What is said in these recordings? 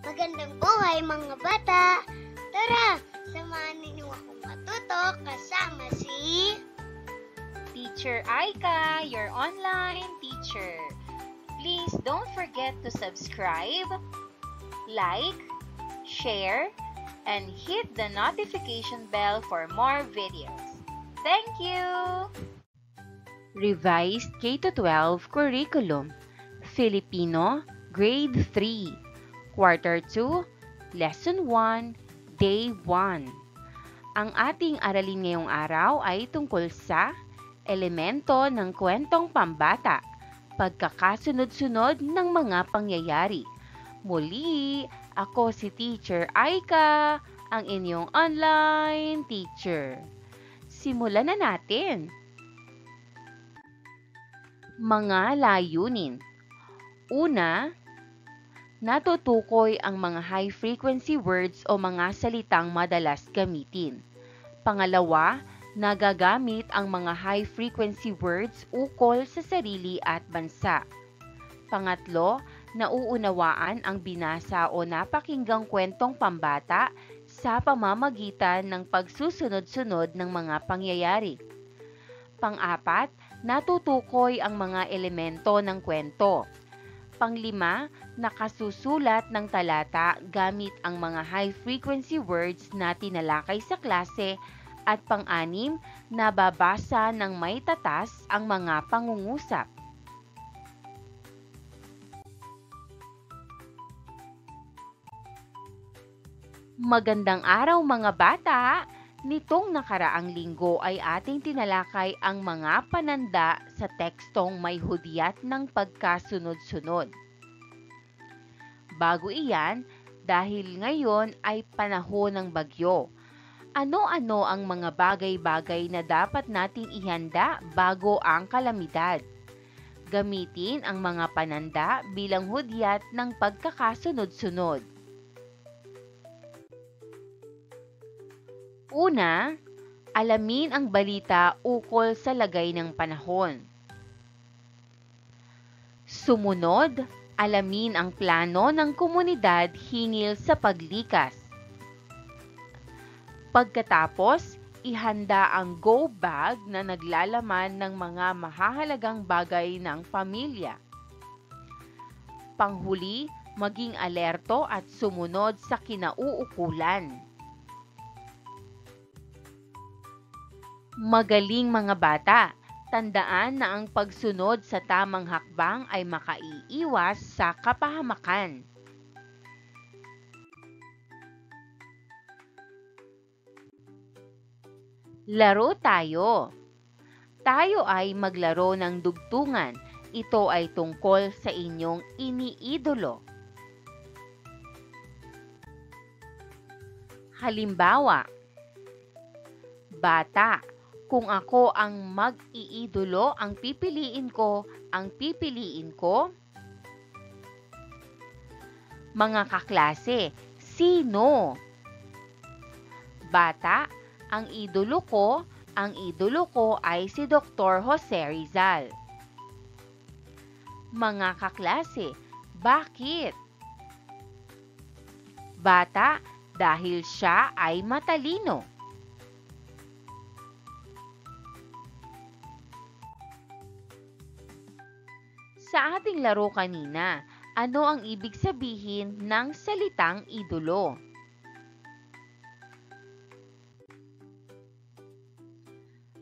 Magandang buhay mga bata! Tara, samahan ninyo akong matuto kasama si Teacher Aika, your online teacher. Please don't forget to subscribe, like, share, and hit the notification bell for more videos. Thank you! Revised K-12 Curriculum, Filipino, Grade 3, Quarter 2, Lesson 1, Day 1. Ang ating aralin ngayong araw ay tungkol sa elemento ng kwentong pambata, pagkakasunod-sunod ng mga pangyayari. Muli, ako si Teacher Aika, ang inyong online teacher. Simulan na natin. Mga layunin. Una, natutukoy ang mga high-frequency words o mga salitang madalas gamitin. Pangalawa, nagagamit ang mga high-frequency words ukol sa sarili at bansa. Pangatlo, nauunawaan ang binasa o napakinggang kwentong pambata sa pamamagitan ng pagsusunod-sunod ng mga pangyayari. Pang-apat, natutukoy ang mga elemento ng kwento. Panglima, nakasusulat ng talata gamit ang mga high-frequency words na tinalakay sa klase at pang-anim, nababasa ng may tatas ang mga pangungusap. Magandang araw mga bata! Nitong nakaraang linggo ay ating tinalakay ang mga pananda sa tekstong may hudyat ng pagkasunod-sunod. Bago iyan, dahil ngayon ay panahon ng bagyo, ano-ano ang mga bagay-bagay na dapat nating ihanda bago ang kalamidad? Gamitin ang mga pananda bilang hudyat ng pagkakasunod-sunod. Una, alamin ang balita ukol sa lagay ng panahon. Sumunod, alamin ang plano ng komunidad hinggil sa paglikas. Pagkatapos, ihanda ang go bag na naglalaman ng mga mahahalagang bagay ng pamilya. Panghuli, maging alerto at sumunod sa kinauukulan. Magaling mga bata, tandaan na ang pagsunod sa tamang hakbang ay makaiiwas sa kapahamakan. Laro tayo. Tayo ay maglaro ng dugtungan. Ito ay tungkol sa inyong iniidolo. Halimbawa, bata. Kung ako ang mag-iidolo, ang pipiliin ko. Mga kaklase, sino? Bata, ang idolo ko ay si Dr. Jose Rizal. Mga kaklase, bakit? Bata, dahil siya ay matalino. Sa ating laro kanina, ano ang ibig sabihin ng salitang idolo?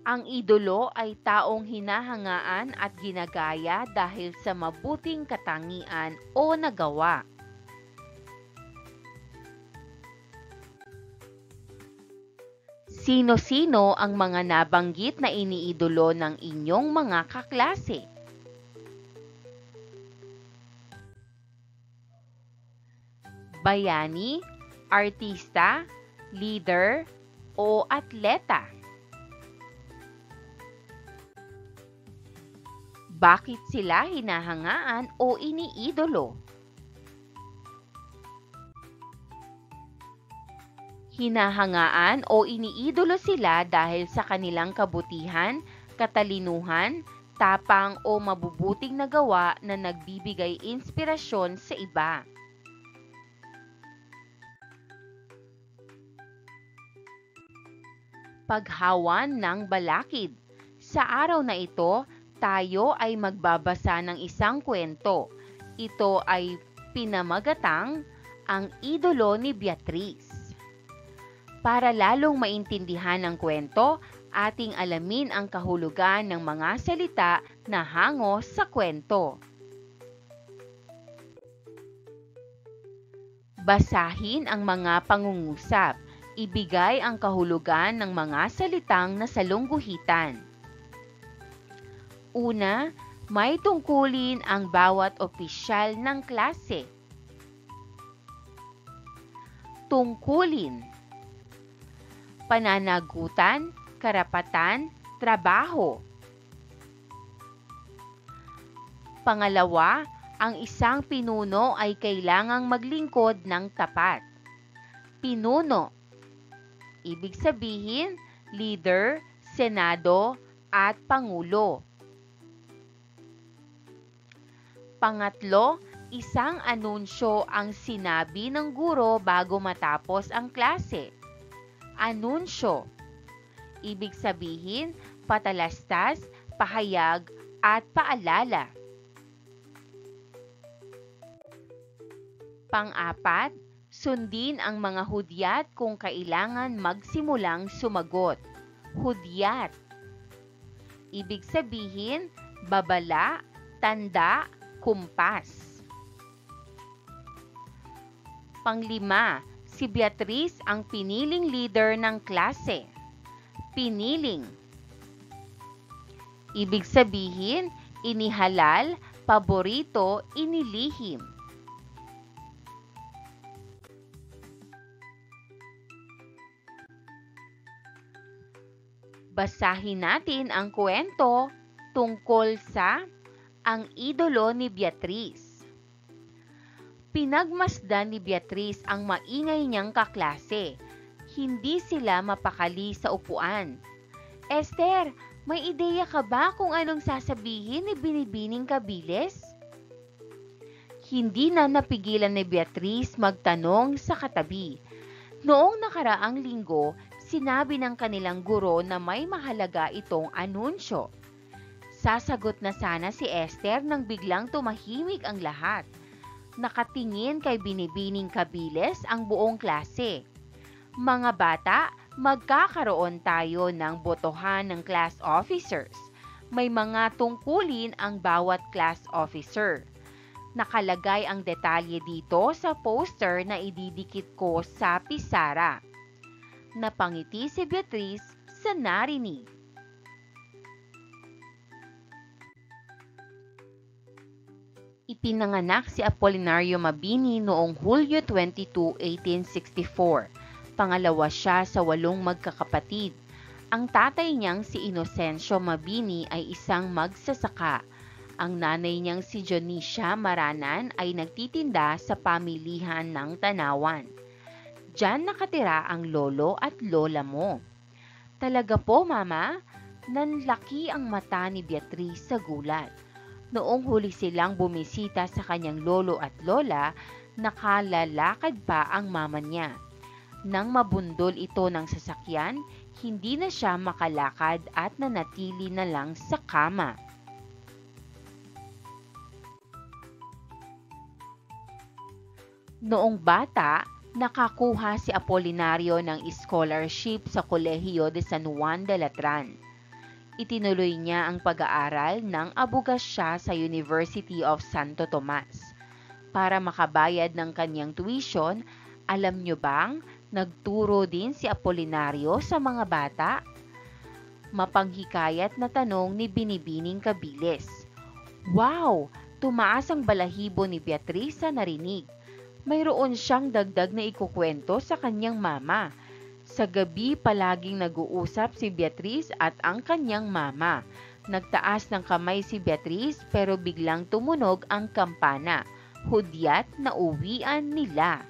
Ang idolo ay taong hinahangaan at ginagaya dahil sa mabuting katangian o nagawa. Sino-sino ang mga nabanggit na iniidolo ng inyong mga kaklase? Bayani, artista, leader, o atleta? Bakit sila hinahangaan o iniidolo? Hinahangaan o iniidolo sila dahil sa kanilang kabutihan, katalinuhan, tapang o mabubuting nagawa na nagbibigay inspirasyon sa iba. Paghawan ng balakid. Sa araw na ito, tayo ay magbabasa ng isang kwento. Ito ay pinamagatang Ang Idolo ni Beatriz. Para lalong maintindihan ang kwento, ating alamin ang kahulugan ng mga salita na hango sa kwento. Basahin ang mga pangungusap. Ibigay ang kahulugan ng mga salitang nasalungguhitan. Una, may tungkulin ang bawat opisyal ng klase. Tungkulin. Pananagutan, karapatan, trabaho. Pangalawa, ang isang pinuno ay kailangang maglingkod ng tapat. Pinuno. Ibig sabihin, leader, senado, at pangulo. Pangatlo, isang anunsyo ang sinabi ng guro bago matapos ang klase. Anunsyo. Ibig sabihin, patalastas, pahayag, at paalala. Pang-apat, sundin ang mga hudyat kung kailangan magsimulang sumagot. Hudyat. Ibig sabihin, babala, tanda, kumpas. Panglima, si Beatriz ang piniling leader ng klase. Piniling. Ibig sabihin, inihalal, paborito, inilihim. Basahin natin ang kwento tungkol sa Ang Idolo ni Beatriz. Pinagmasdan ni Beatriz ang maingay niyang kaklase. Hindi sila mapakali sa upuan. Esther, may ideya ka ba kung anong sasabihin ni Binibining Kabiles? Hindi na napigilan ni Beatriz magtanong sa katabi. Noong nakaraang linggo, sinabi ng kanilang guro na may mahalaga itong anunsyo. Sasagot na sana si Esther nang biglang tumahimik ang lahat. Nakatingin kay Binibining Kabiles ang buong klase. Mga bata, magkakaroon tayo ng botohan ng class officers. May mga tungkulin ang bawat class officer. Nakalagay ang detalye dito sa poster na ididikit ko sa pisara. Napangiti si Beatriz sa narinig. Ipinanganak si Apolinario Mabini noong Hulyo 22, 1864. Pangalawa siya sa 8 magkakapatid. Ang tatay niyang si Inocencio Mabini ay isang magsasaka. Ang nanay niyang si Dionisia Maranan ay nagtitinda sa pamilihan ng Tanawan. Diyan nakatira ang lolo at lola mo. Talaga po, Mama? Nanlaki ang mata ni Beatriz sa gulat. Noong huli silang bumisita sa kanyang lolo at lola, nakalalakad pa ang mama niya. Nang mabundol ito ng sasakyan, hindi na siya makalakad at nanatili na lang sa kama. Noong bata, nakakuha si Apolinario ng scholarship sa Kolehiyo de San Juan de Latran. Itinuloy niya ang pag-aaral ng abogasya sa University of Santo Tomas. Para makabayad ng kanyang tuition, alam niyo bang nagturo din si Apolinario sa mga bata? Mapanghikayat na tanong ni Binibining Kabiles. Wow! Tumaas ang balahibo ni Beatriz sa narinig. Mayroon siyang dagdag na ikukwento sa kanyang mama. Sa gabi palaging nag-uusap si Beatriz at ang kanyang mama. Nagtaas ng kamay si Beatriz pero biglang tumunog ang kampana. Hudyat na uwian nila.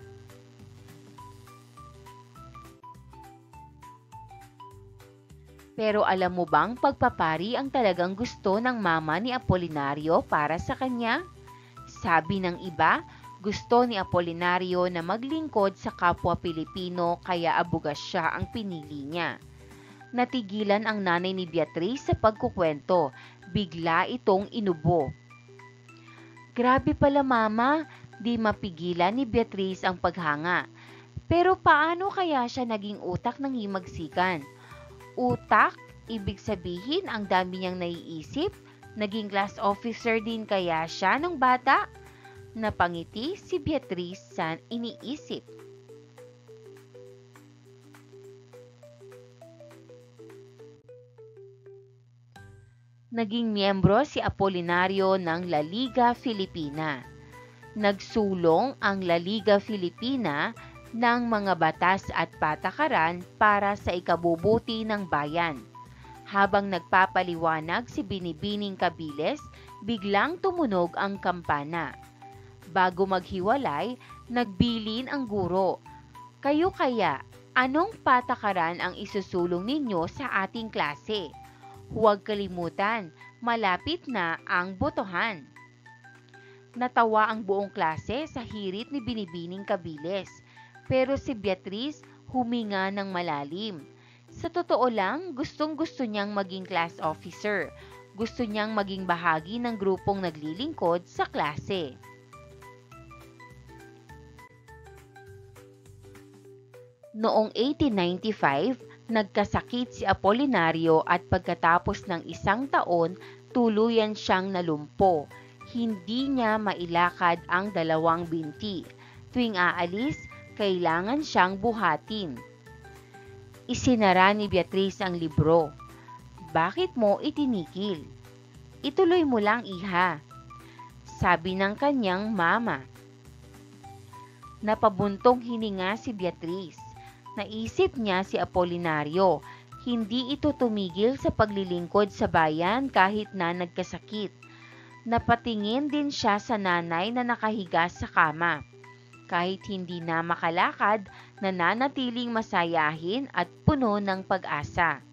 Pero alam mo bang pagpapari ang talagang gusto ng mama ni Apolinario para sa kanya? Sabi ng iba, gusto ni Apolinario na maglingkod sa kapwa Pilipino kaya abogasya ang pinili niya. Natigilan ang nanay ni Beatrice sa pagkukwento. Bigla itong inubo. Grabe pala mama, di mapigilan ni Beatrice ang paghanga. Pero paano kaya siya naging utak ng himagsikan? Utak? Ibig sabihin ang dami niyang naiisip? Naging class officer din kaya siya nung bata? Napangiti si Beatrice sa iniisip. Naging miyembro si Apolinario ng La Liga Filipina. Nagsulong ang La Liga Filipina ng mga batas at patakaran para sa ikabubuti ng bayan. Habang nagpapaliwanag si Binibining Cabiles, biglang tumunog ang kampana. Bago maghiwalay, nagbilin ang guro. Kayo kaya, anong patakaran ang isusulong ninyo sa ating klase? Huwag kalimutan, malapit na ang botohan. Natawa ang buong klase sa hirit ni Binibining Cabiles, pero si Beatrice huminga ng malalim. Sa totoo lang, gustong-gusto niyang maging class officer. Gusto niyang maging bahagi ng grupong naglilingkod sa klase. Noong 1895, nagkasakit si Apolinario at pagkatapos ng 1 taon, tuluyan siyang nalumpo. Hindi niya mailakad ang 2 binti. Tuwing aalis, kailangan siyang buhatin. Isinara ni Beatrice ang libro. Bakit mo itinigil? Ituloy mo lang, iha, sabi ng kanyang mama. Napabuntong hininga si Beatrice. Naisip niya si Apolinario. Hindi ito tumigil sa paglilingkod sa bayan kahit na nagkasakit. Napatingin din siya sa nanay na nakahiga sa kama. Kahit hindi na makalakad, nananatiling masayahin at puno ng pag-asa.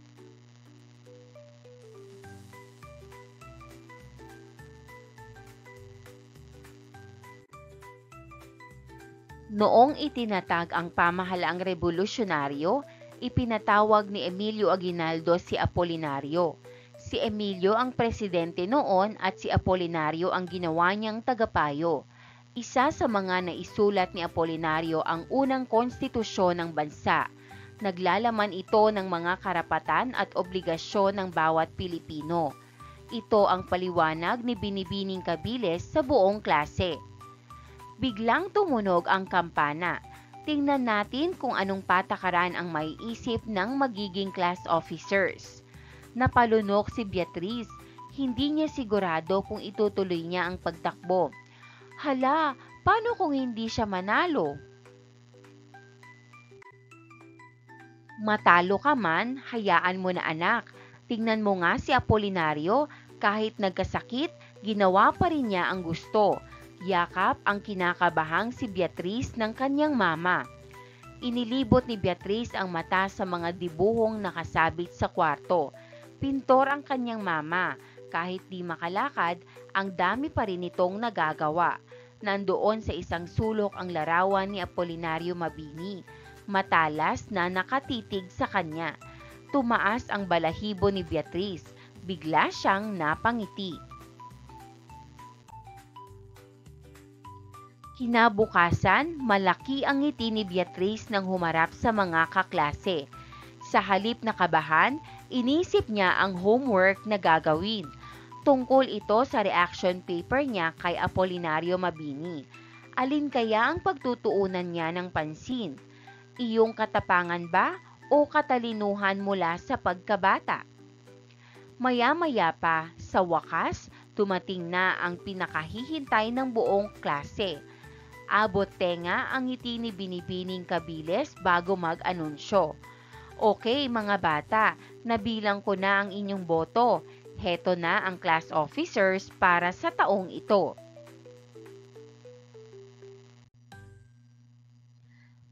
Noong itinatag ang pamahalaang revolusyonaryo, ipinatawag ni Emilio Aguinaldo si Apolinario. Si Emilio ang presidente noon at si Apolinario ang ginawa niyang tagapayo. Isa sa mga naisulat ni Apolinario ang unang konstitusyon ng bansa. Naglalaman ito ng mga karapatan at obligasyon ng bawat Pilipino. Ito ang paliwanag ni Binibining Cabiles sa buong klase. Biglang tumunog ang kampana. Tingnan natin kung anong patakaran ang maiisip ng magiging class officers. Napalunok si Beatrice. Hindi niya sigurado kung itutuloy niya ang pagtakbo. Hala, paano kung hindi siya manalo? Matalo ka man, hayaan mo na anak. Tingnan mo nga si Apolinario, kahit nagkasakit, ginawa pa rin niya ang gusto. Yakap ang kinakabahang si Beatrice ng kanyang mama. Inilibot ni Beatrice ang mata sa mga dibuhong nakasabit sa kwarto. Pintor ang kanyang mama. Kahit di makalakad, ang dami pa rin itong nagagawa. Nandoon sa isang sulok ang larawan ni Apolinario Mabini. Matalas na nakatitig sa kanya. Tumaas ang balahibo ni Beatrice. Bigla siyang napangiti. Kinabukasan, malaki ang ngiti ni Beatrice nang humarap sa mga kaklase. Sa halip na kabahan, inisip niya ang homework na gagawin. Tungkol ito sa reaction paper niya kay Apolinario Mabini. Alin kaya ang pagtutuunan niya ng pansin? Iyong katapangan ba o katalinuhan mula sa pagkabata? Maya-maya pa, sa wakas, tumating na ang pinakahihintay ng buong klase. Abot tenga ang ngiti ni Binibining Cabiles bago mag-anunsyo. Okay mga bata, nabilang ko na ang inyong boto. Heto na ang class officers para sa taong ito.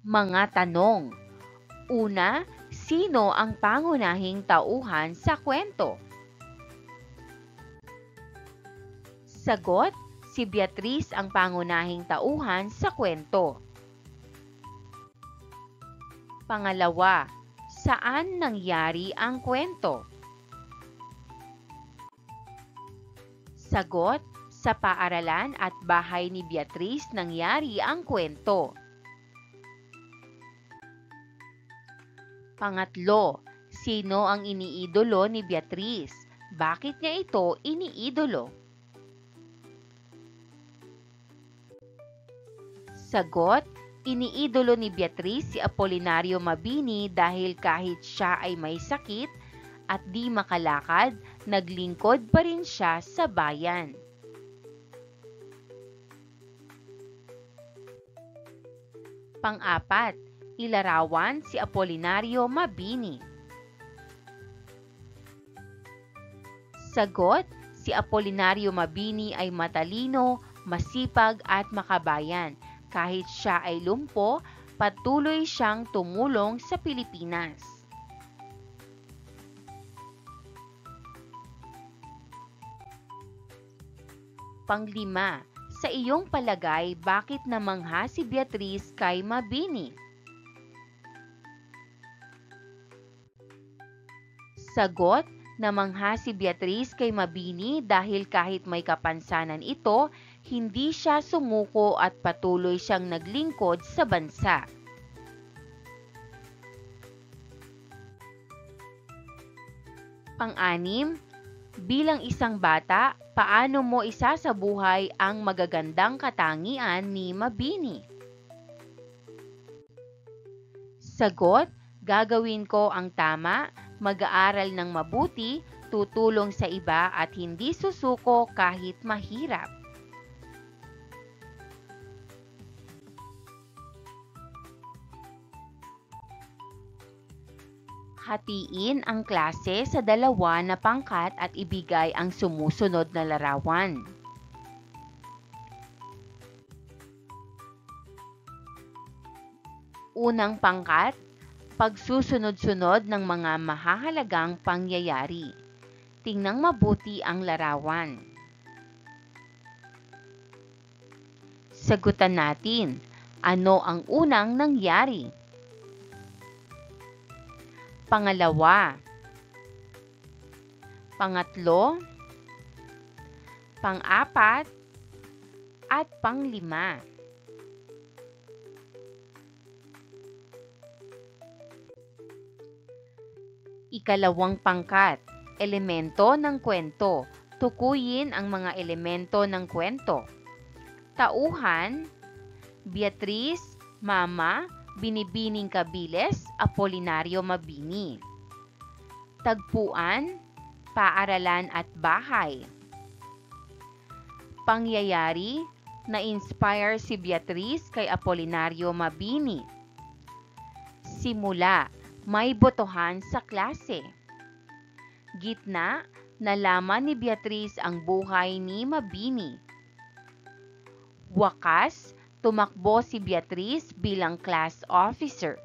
Mga tanong. Una, sino ang pangunahing tauhan sa kwento? Sagot, si Beatrice ang pangunahing tauhan sa kwento. Pangalawa, Saan nangyari ang kwento? Sagot, sa paaralan at bahay ni Beatriz nangyari ang kwento. Pangatlo, sino ang iniidolo ni Beatriz? Bakit niya ito iniidolo? Sagot, iniidolo ni Beatriz si Apolinario Mabini dahil kahit siya ay may sakit at di makalakad, naglingkod pa rin siya sa bayan. Pang-apat, ilarawan si Apolinario Mabini. Sagot, si Apolinario Mabini ay matalino, masipag at makabayan. Kahit siya ay lumpo, patuloy siyang tumulong sa Pilipinas. Panglima, sa iyong palagay, bakit namangha si Beatriz kay Mabini? Sagot, namangha si Beatriz kay Mabini dahil kahit may kapansanan ito, hindi siya sumuko at patuloy siyang naglingkod sa bansa. Pang-anim, bilang isang bata, paano mo isasabuhay ang magagandang katangian ni Mabini? Sagot, gagawin ko ang tama, mag-aaral ng mabuti, tutulong sa iba at hindi susuko kahit mahirap. Hatiin ang klase sa dalawa na pangkat at ibigay ang sumusunod na larawan. Unang pangkat, pagsusunod-sunod ng mga mahahalagang pangyayari. Tingnan mabuti ang larawan. Sagutan natin, ano ang unang nangyari? Pangalawa, pangatlo, pang-apat, at panglima. Ikalawang pangkat, elemento ng kwento. Tukuyin ang mga elemento ng kwento. Tauhan, Beatriz, Mama, Binibining Cabiles, Apolinario Mabini. Tagpuan, paaralan at bahay. Pangyayari, na-inspire si Beatriz kay Apolinario Mabini. Simula, may botohan sa klase. Gitna, nalaman ni Beatriz ang buhay ni Mabini. Wakas, tumakbo si Beatriz bilang class officer.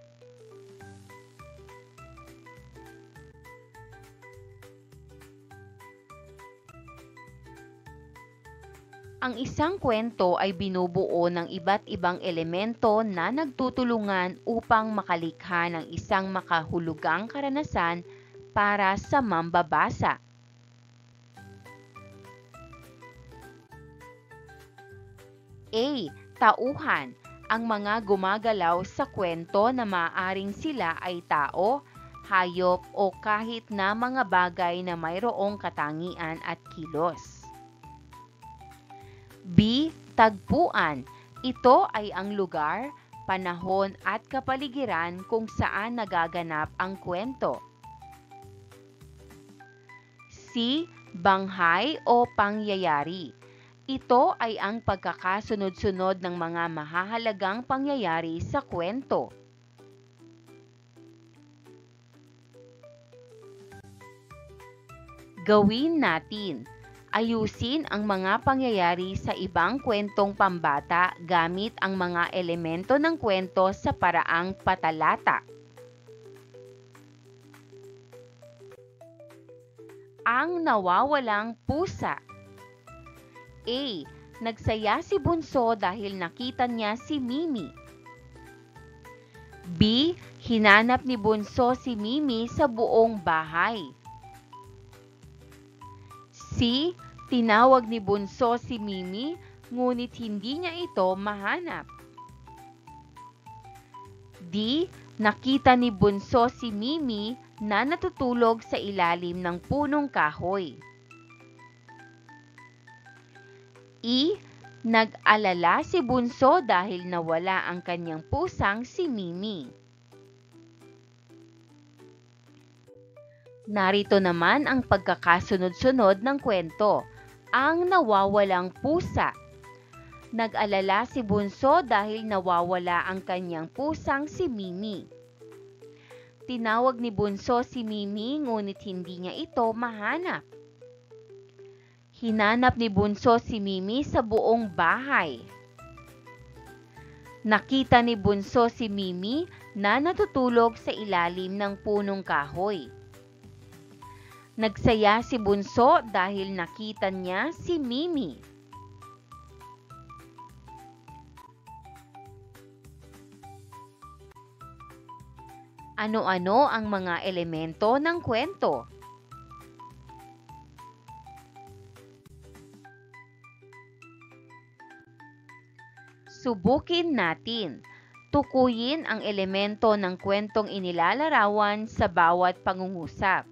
Ang isang kwento ay binubuo ng iba't ibang elemento na nagtutulungan upang makalikha ng isang makahulugang karanasan para sa mambabasa. A. Tauhan, ang mga gumagalaw sa kwento na maaaring sila ay tao, hayop o kahit na mga bagay na mayroong katangian at kilos. B. Tagpuan, ito ay ang lugar, panahon at kapaligiran kung saan nagaganap ang kwento. C. Banghay o pangyayari, ito ay ang pagkakasunod-sunod ng mga mahahalagang pangyayari sa kwento. Gawin natin. Ayusin ang mga pangyayari sa ibang kwentong pambata gamit ang mga elemento ng kwento sa paraang patalata. Ang nawawalang pusa. A. Nagsaya si Bunso dahil nakita niya si Mimi. B. Hinanap ni Bunso si Mimi sa buong bahay. C. Tinawag ni Bunso si Mimi, ngunit hindi niya ito mahanap. D. Nakita ni Bunso si Mimi na natutulog sa ilalim ng punong kahoy. E. Nag-alala si Bunso dahil nawala ang kanyang pusang si Mimi. Narito naman ang pagkakasunod-sunod ng kwento. Ang nawawalang pusa. Nag-alala si Bunso dahil nawawala ang kanyang pusang si Mimi. Tinawag ni Bunso si Mimi ngunit hindi niya ito mahanap. Hinanap ni Bunso si Mimi sa buong bahay. Nakita ni Bunso si Mimi na natutulog sa ilalim ng punong kahoy. Nagsaya si Bunso dahil nakita niya si Mimi. Ano-ano ang mga elemento ng kwento? Subukin natin. Tukuyin ang elemento ng kwentong inilalarawan sa bawat pangungusap.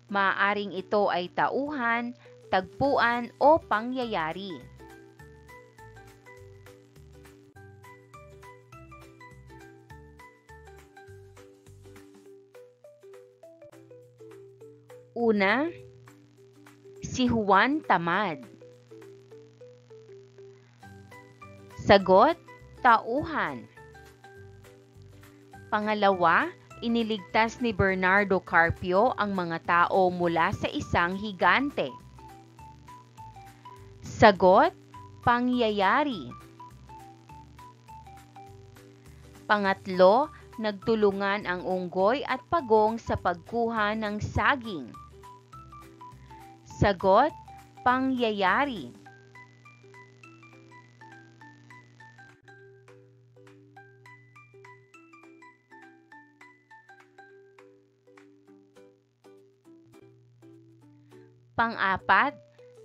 Maaaring ito ay tauhan, tagpuan o pangyayari. Una, si Juan tamad. Sagot, tauhan. Pangalawa, iniligtas ni Bernardo Carpio ang mga tao mula sa isang higante. Sagot, pangyayari. Pangatlo, nagtulungan ang unggoy at pagong sa pagkuha ng saging. Sagot, pangyayari. Pang-apat,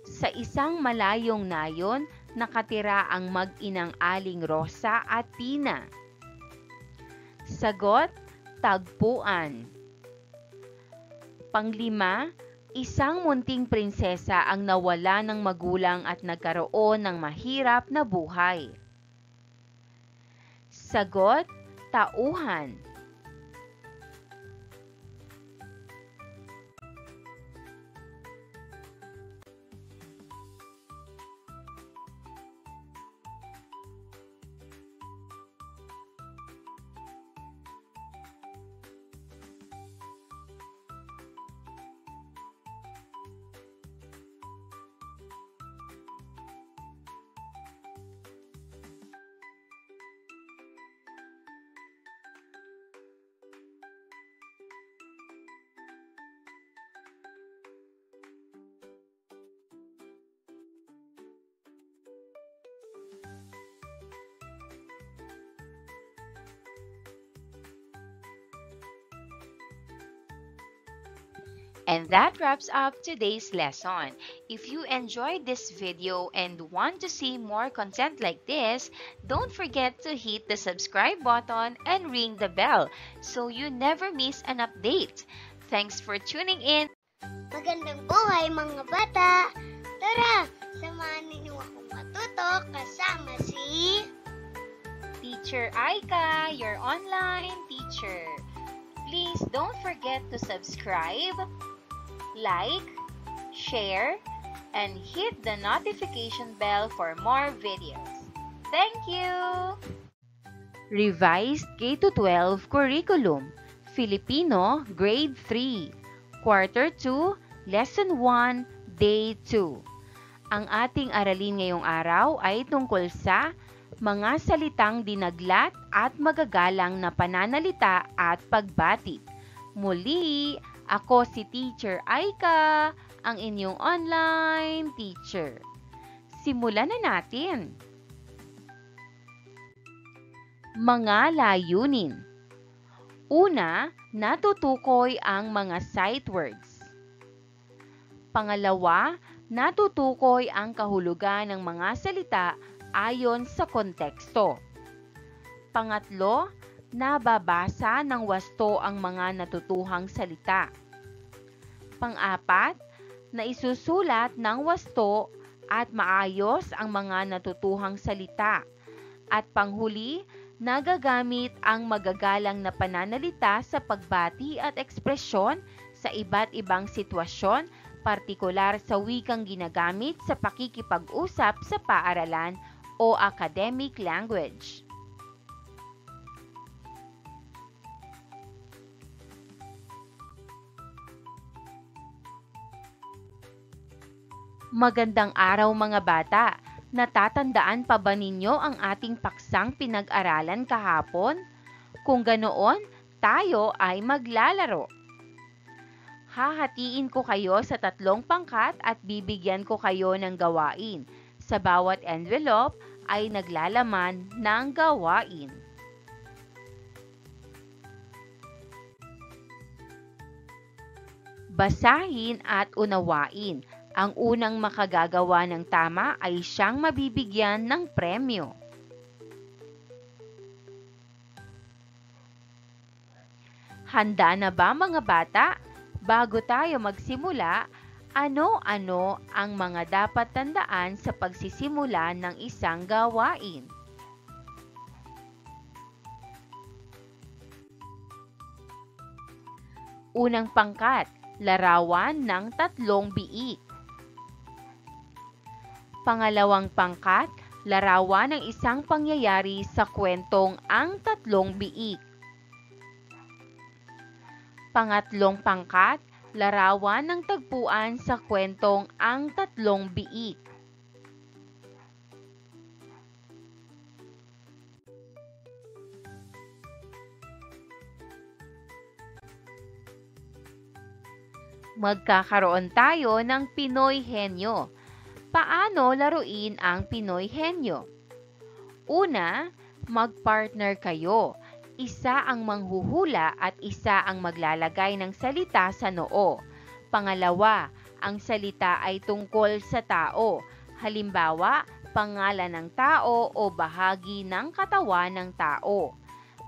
sa isang malayong nayon, nakatira ang mag-inang Aling Rosa at Tina. Sagot, tagpuan. Panglima, isang munting prinsesa ang nawala ng magulang at nagkaroon ng mahirap na buhay. Sagot, tauhan. And that wraps up today's lesson. If you enjoyed this video and want to see more content like this, don't forget to hit the subscribe button and ring the bell so you never miss an update. Thanks for tuning in. Magandang buhay mga bata! Tara, samahan ninyo akong matuto kasama si Teacher Aika, your online teacher. Please don't forget to subscribe, like, share, and hit the notification bell for more videos. Thank you! Revised K-12 Curriculum, Filipino, Grade 3, Quarter 2, Lesson 1, Day 2. Ang ating aralin ngayong araw ay tungkol sa mga salitang dinaglat at magagalang na pananalita at pagbati. Muli, ako si Teacher Aika, ang inyong online teacher. Simulan na natin. Mga layunin. Una, natutukoy ang mga sight words. Pangalawa, natutukoy ang kahulugan ng mga salita ayon sa konteksto. Pangatlo, nababasa ng wasto ang mga natutuhang salita. Pang-apat, naisusulat ng wasto at maayos ang mga natutuhang salita. At panghuli, nagagamit ang magagalang na pananalita sa pagbati at ekspresyon sa iba't ibang sitwasyon, partikular sa wikang ginagamit sa pakikipag-usap sa paaralan o academic language. Magandang araw mga bata! Natatandaan pa ba ninyo ang ating paksang pinag-aralan kahapon? Kung ganoon, tayo ay maglalaro. Hahatiin ko kayo sa 3 pangkat at bibigyan ko kayo ng gawain. Sa bawat envelope ay naglalaman ng gawain. Basahin at unawain. Ang unang makagagawa ng tama ay siyang mabibigyan ng premyo. Handa na ba mga bata? Bago tayo magsimula, ano-ano ang mga dapat tandaan sa pagsisimula ng isang gawain? Unang pangkat, larawan ng 3 biik. Pangalawang pangkat, larawan ng isang pangyayari sa kwentong Ang 3 Biik. Pangatlong pangkat, larawan ng tagpuan sa kwentong Ang 3 Biik. Magkakaroon tayo ng Pinoy Henyo. Paano laruin ang Pinoy Henyo? Una, mag-partner kayo. Isa ang manghuhula at isa ang maglalagay ng salita sa noo. Pangalawa, ang salita ay tungkol sa tao. Halimbawa, pangalan ng tao o bahagi ng katawan ng tao.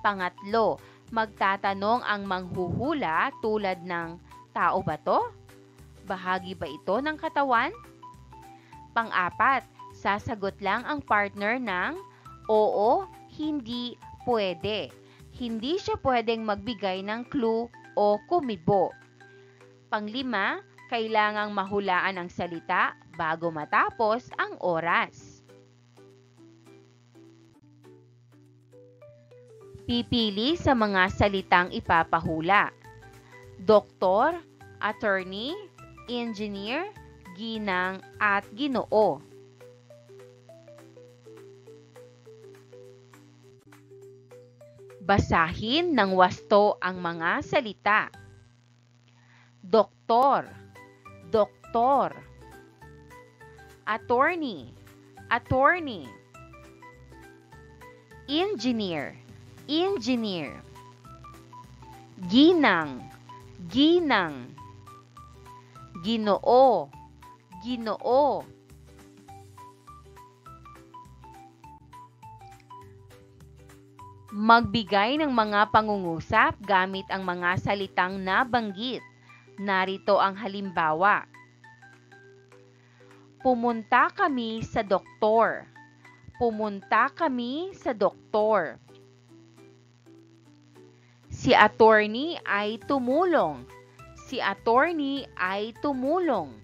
Pangatlo, magtatanong ang manghuhula tulad ng, tao ba to? Bahagi ba ito ng katawan? Pang-apat, sasagot lang ang partner ng oo, hindi, pwede. Hindi siya pwedeng magbigay ng clue o kumibo. Pang-5, kailangang mahulaan ang salita bago matapos ang oras. Pipili sa mga salitang ipapahula. Doktor, attorney, engineer, ginang at ginoo. Basahin ng wasto ang mga salita. Doktor, doktor. Attorney, attorney. Engineer, engineer. Ginang, ginang. Ginoo, ginoo. Magbigay ng mga pangungusap gamit ang mga salitang nabanggit. Narito ang halimbawa. Pumunta kami sa doktor. Pumunta kami sa doktor. Si attorney ay tumulong. Si attorney ay tumulong.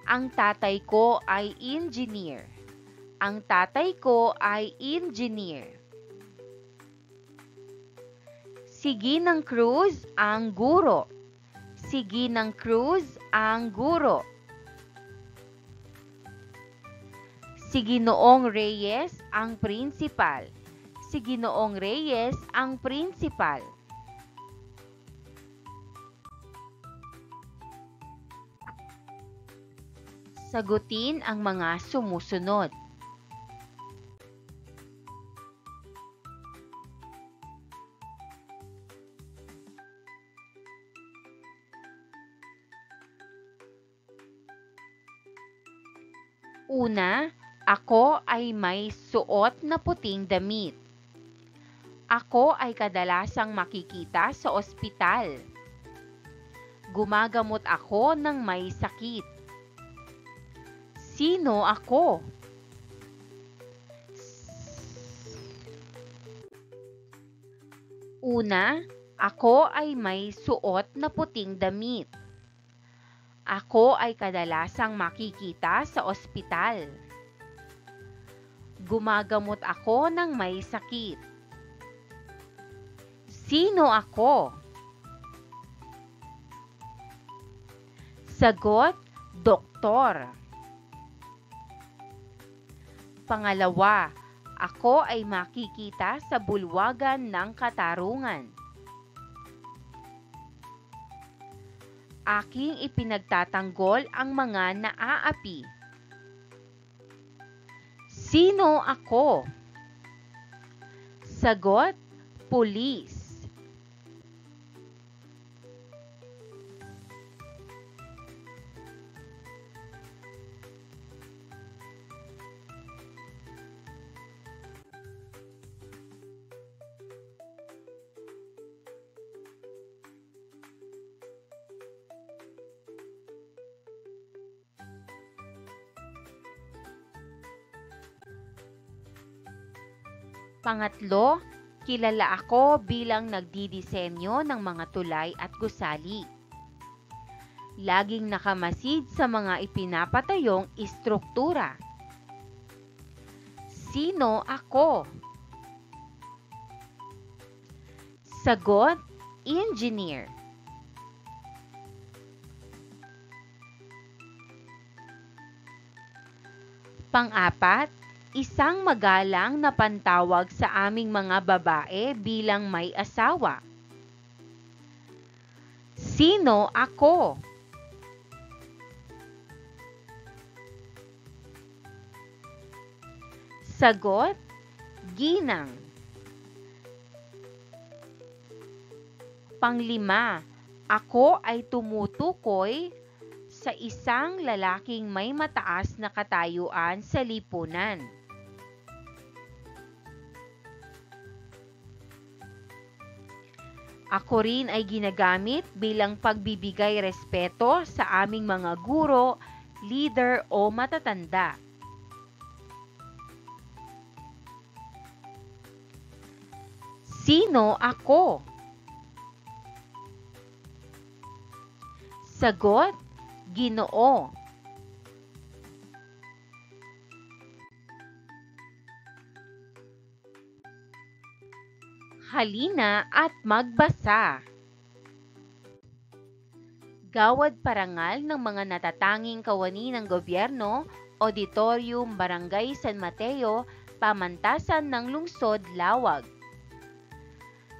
Ang tatay ko ay engineer. Ang tatay ko ay engineer. Si Ginang Cruz ang guro. Si Ginang Cruz ang guro. Si Ginoong Reyes ang principal. Si Ginoong Reyes ang principal. Sagutin ang mga sumusunod. Una, ako ay may suot na puting damit. Ako ay kadalasang makikita sa ospital. Gumagamot ako ng may sakit. Sino ako? Una, ako ay may suot na puting damit. Ako ay kadalasang makikita sa ospital. Gumagamot ako ng may sakit. Sino ako? Sagot, doktor. Pangalawa, ako ay makikita sa bulwagan ng katarungan. Aking ipinagtatanggol ang mga naaapi. Sino ako? Sagot, pulis. Pangatlo, kilala ako bilang nagdidisenyo ng mga tulay at gusali. Laging nakamasid sa mga ipinapatayong istruktura. Sino ako? Sagot, engineer. Pang-apat, isang magalang na pantawag sa aming mga babae bilang may asawa. Sino ako? Sagot, ginang. Panglima, ako ay tumutukoy sa isang lalaking may mataas na katayuan sa lipunan. Ako rin ay ginagamit bilang pagbibigay respeto sa aming mga guro, leader o matatanda. Sino ako? Sagot, Ginoo. Halina at magbasa. Gawad parangal ng mga natatanging kawani ng gobyerno, Auditorium Barangay San Mateo, Pamantasan ng Lungsod, Lawag.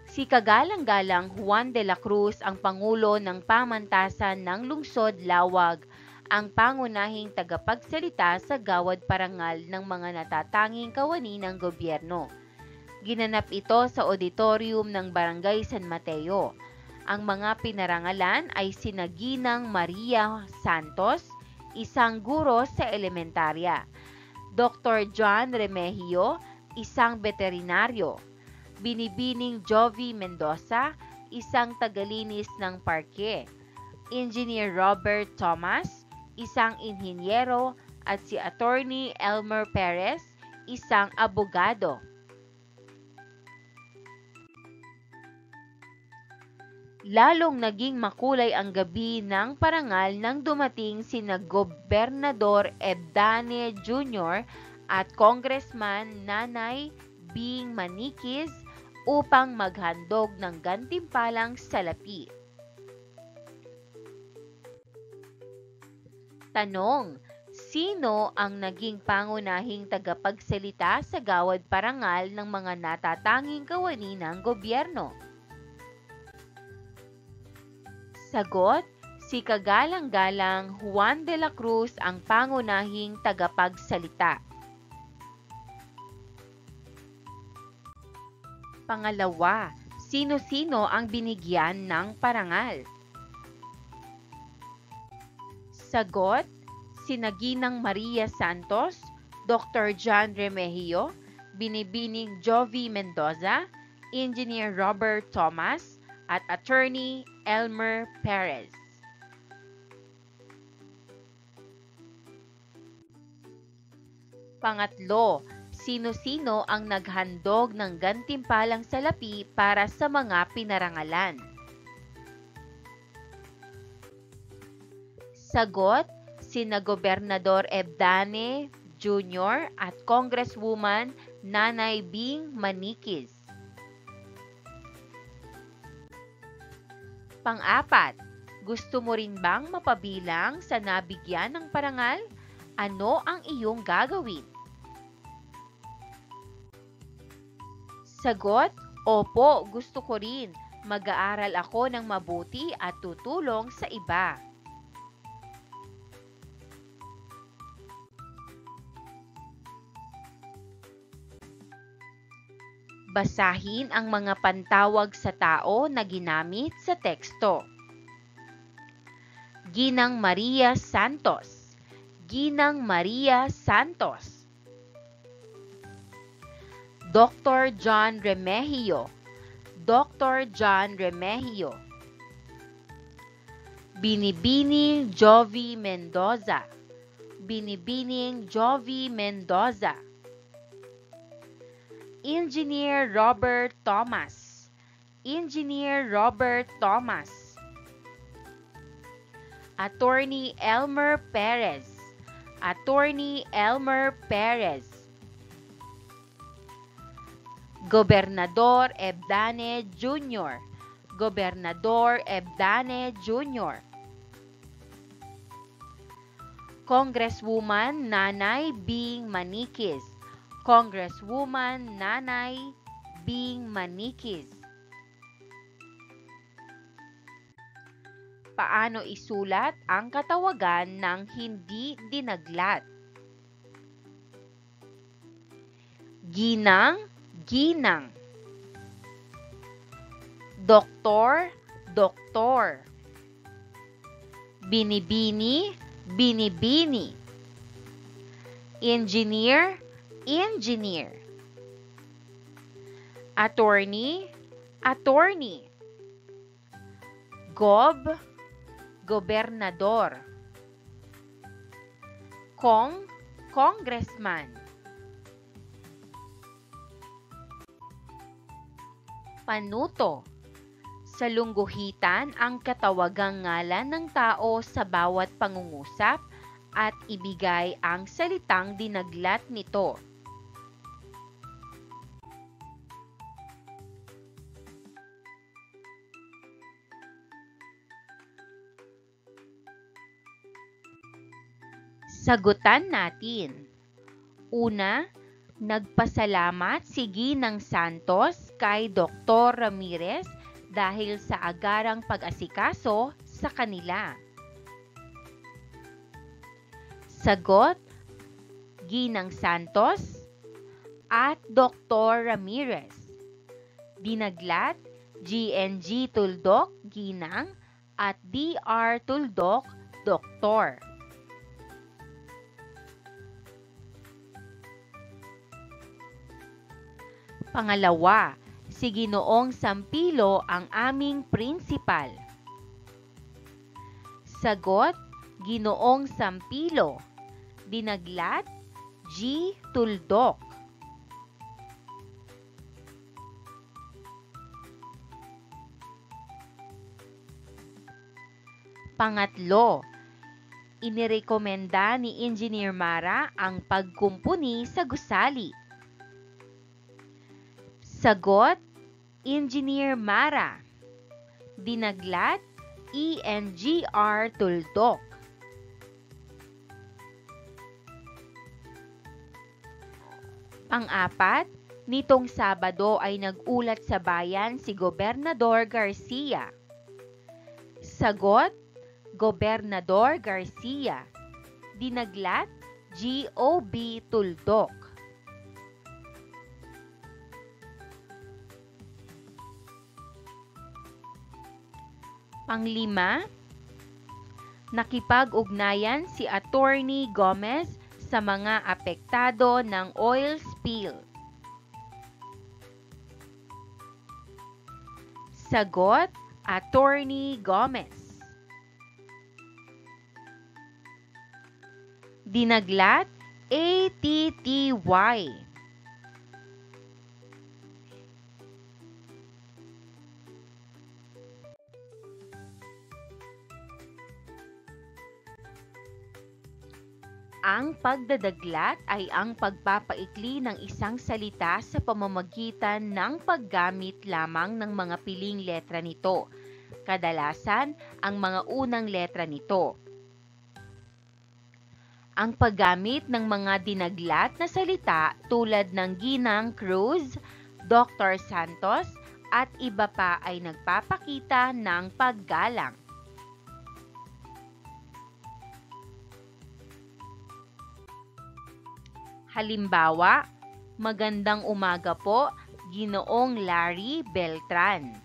Si Kagalang-galang Juan de la Cruz ang Pangulo ng Pamantasan ng Lungsod, Lawag, ang pangunahing tagapagsalita sa gawad parangal ng mga natatanging kawani ng gobyerno. Ginanap ito sa auditorium ng Barangay San Mateo. Ang mga pinarangalan ay sina Ginang Maria Santos, isang guro sa elementarya, Dr. John Remigio, isang veterinaryo, Binibining Jovi Mendoza, isang tagalinis ng parke, Engineer Robert Thomas, isang inhinyero, at si Attorney Elmer Perez, isang abogado. Lalong naging makulay ang gabi ng parangal nang dumating sina Gobernador Ebdane Jr. at Congressman Nanay Bing Maniquis upang maghandog ng gantimpalang salapi. Tanong, sino ang naging pangunahing tagapagsalita sa gawad parangal ng mga natatanging kawani ng gobyerno? Sagot, si Kagalang-galang Juan de la Cruz ang pangunahing tagapagsalita. Pangalawa, sino-sino ang binigyan ng parangal? Sagot, sina Ginang Maria Santos, Dr. John Remigio, Binibining Jovi Mendoza, Engineer Robert Thomas, at Attorney Elmer Perez. Pangatlo, sino-sino ang naghandog ng gantimpalang salapi para sa mga pinarangalan? Sagot, sina Gobernador Ebdane Jr. at Congresswoman Nanay Bing Maniquis. Pang-apat, gusto mo rin bang mapabilang sa nabigyan ng parangal? Ano ang iyong gagawin? Sagot, opo, gusto ko rin. Mag-aaral ako ng mabuti at tutulong sa iba. Basahin ang mga pantawag sa tao na ginamit sa teksto. Ginang Maria Santos. Ginang Maria Santos. Dr. John Remigio. Dr. John Remigio. Binibining Jovi Mendoza. Binibining Jovi Mendoza. Engineer Robert Thomas. Engineer Robert Thomas. Attorney Elmer Perez. Attorney Elmer Perez. Gobernador Ebdane Jr. Gobernador Ebdane Jr. Congresswoman Nanay Bing Maniquis. Congresswoman Nanay Bing Maniquis. Paano isulat ang katawagan ng hindi dinaglat? Ginang, ginang. Doktor, doktor. Binibini, binibini. Engineer, engineer. Attorney, attorney. Gobernador. Congressman. Panuto. Sa lungguhitan ang katawagang ngalan ng tao sa bawat pangungusap at ibigay ang salitang dinaglat nito. Sagutan natin. Una, nagpasalamat si Ginang Santos kay Dr. Ramirez dahil sa agarang pag-asikaso sa kanila. Sagot, Ginang Santos at Dr. Ramirez. Dinaglat, GNG Tuldok, Ginang at DR Tuldok, Doktor. Pangalawa, si Ginoong Sampilo ang aming prinsipal. Sagot, Ginoong Sampilo. Dinaglat, G. Tuldok. Pangatlo, inirekomenda ni Engineer Mara ang pagkumpuni sa gusali. Sagot, Engineer Mara. Dinaglat, ENGR Tuldok. Pang-apat, nitong Sabado ay nag-ulat sa bayan si Gobernador Garcia. Sagot, Gobernador Garcia. Dinaglat, GOB Tuldok. Panglima, Nakipag-ugnayan si Attorney Gomez sa mga apektado ng oil spill. Sagot, Attorney Gomez. Dinaglat, ATTY. Ang pagdadaglat ay ang pagpapaikli ng isang salita sa pamamagitan ng paggamit lamang ng mga piling letra nito, kadalasan ang mga unang letra nito. Ang paggamit ng mga dinaglat na salita tulad ng Ginang Cruz, Dr. Santos at iba pa ay nagpapakita ng paggalang. Halimbawa, magandang umaga po, Ginoong Larry Beltran.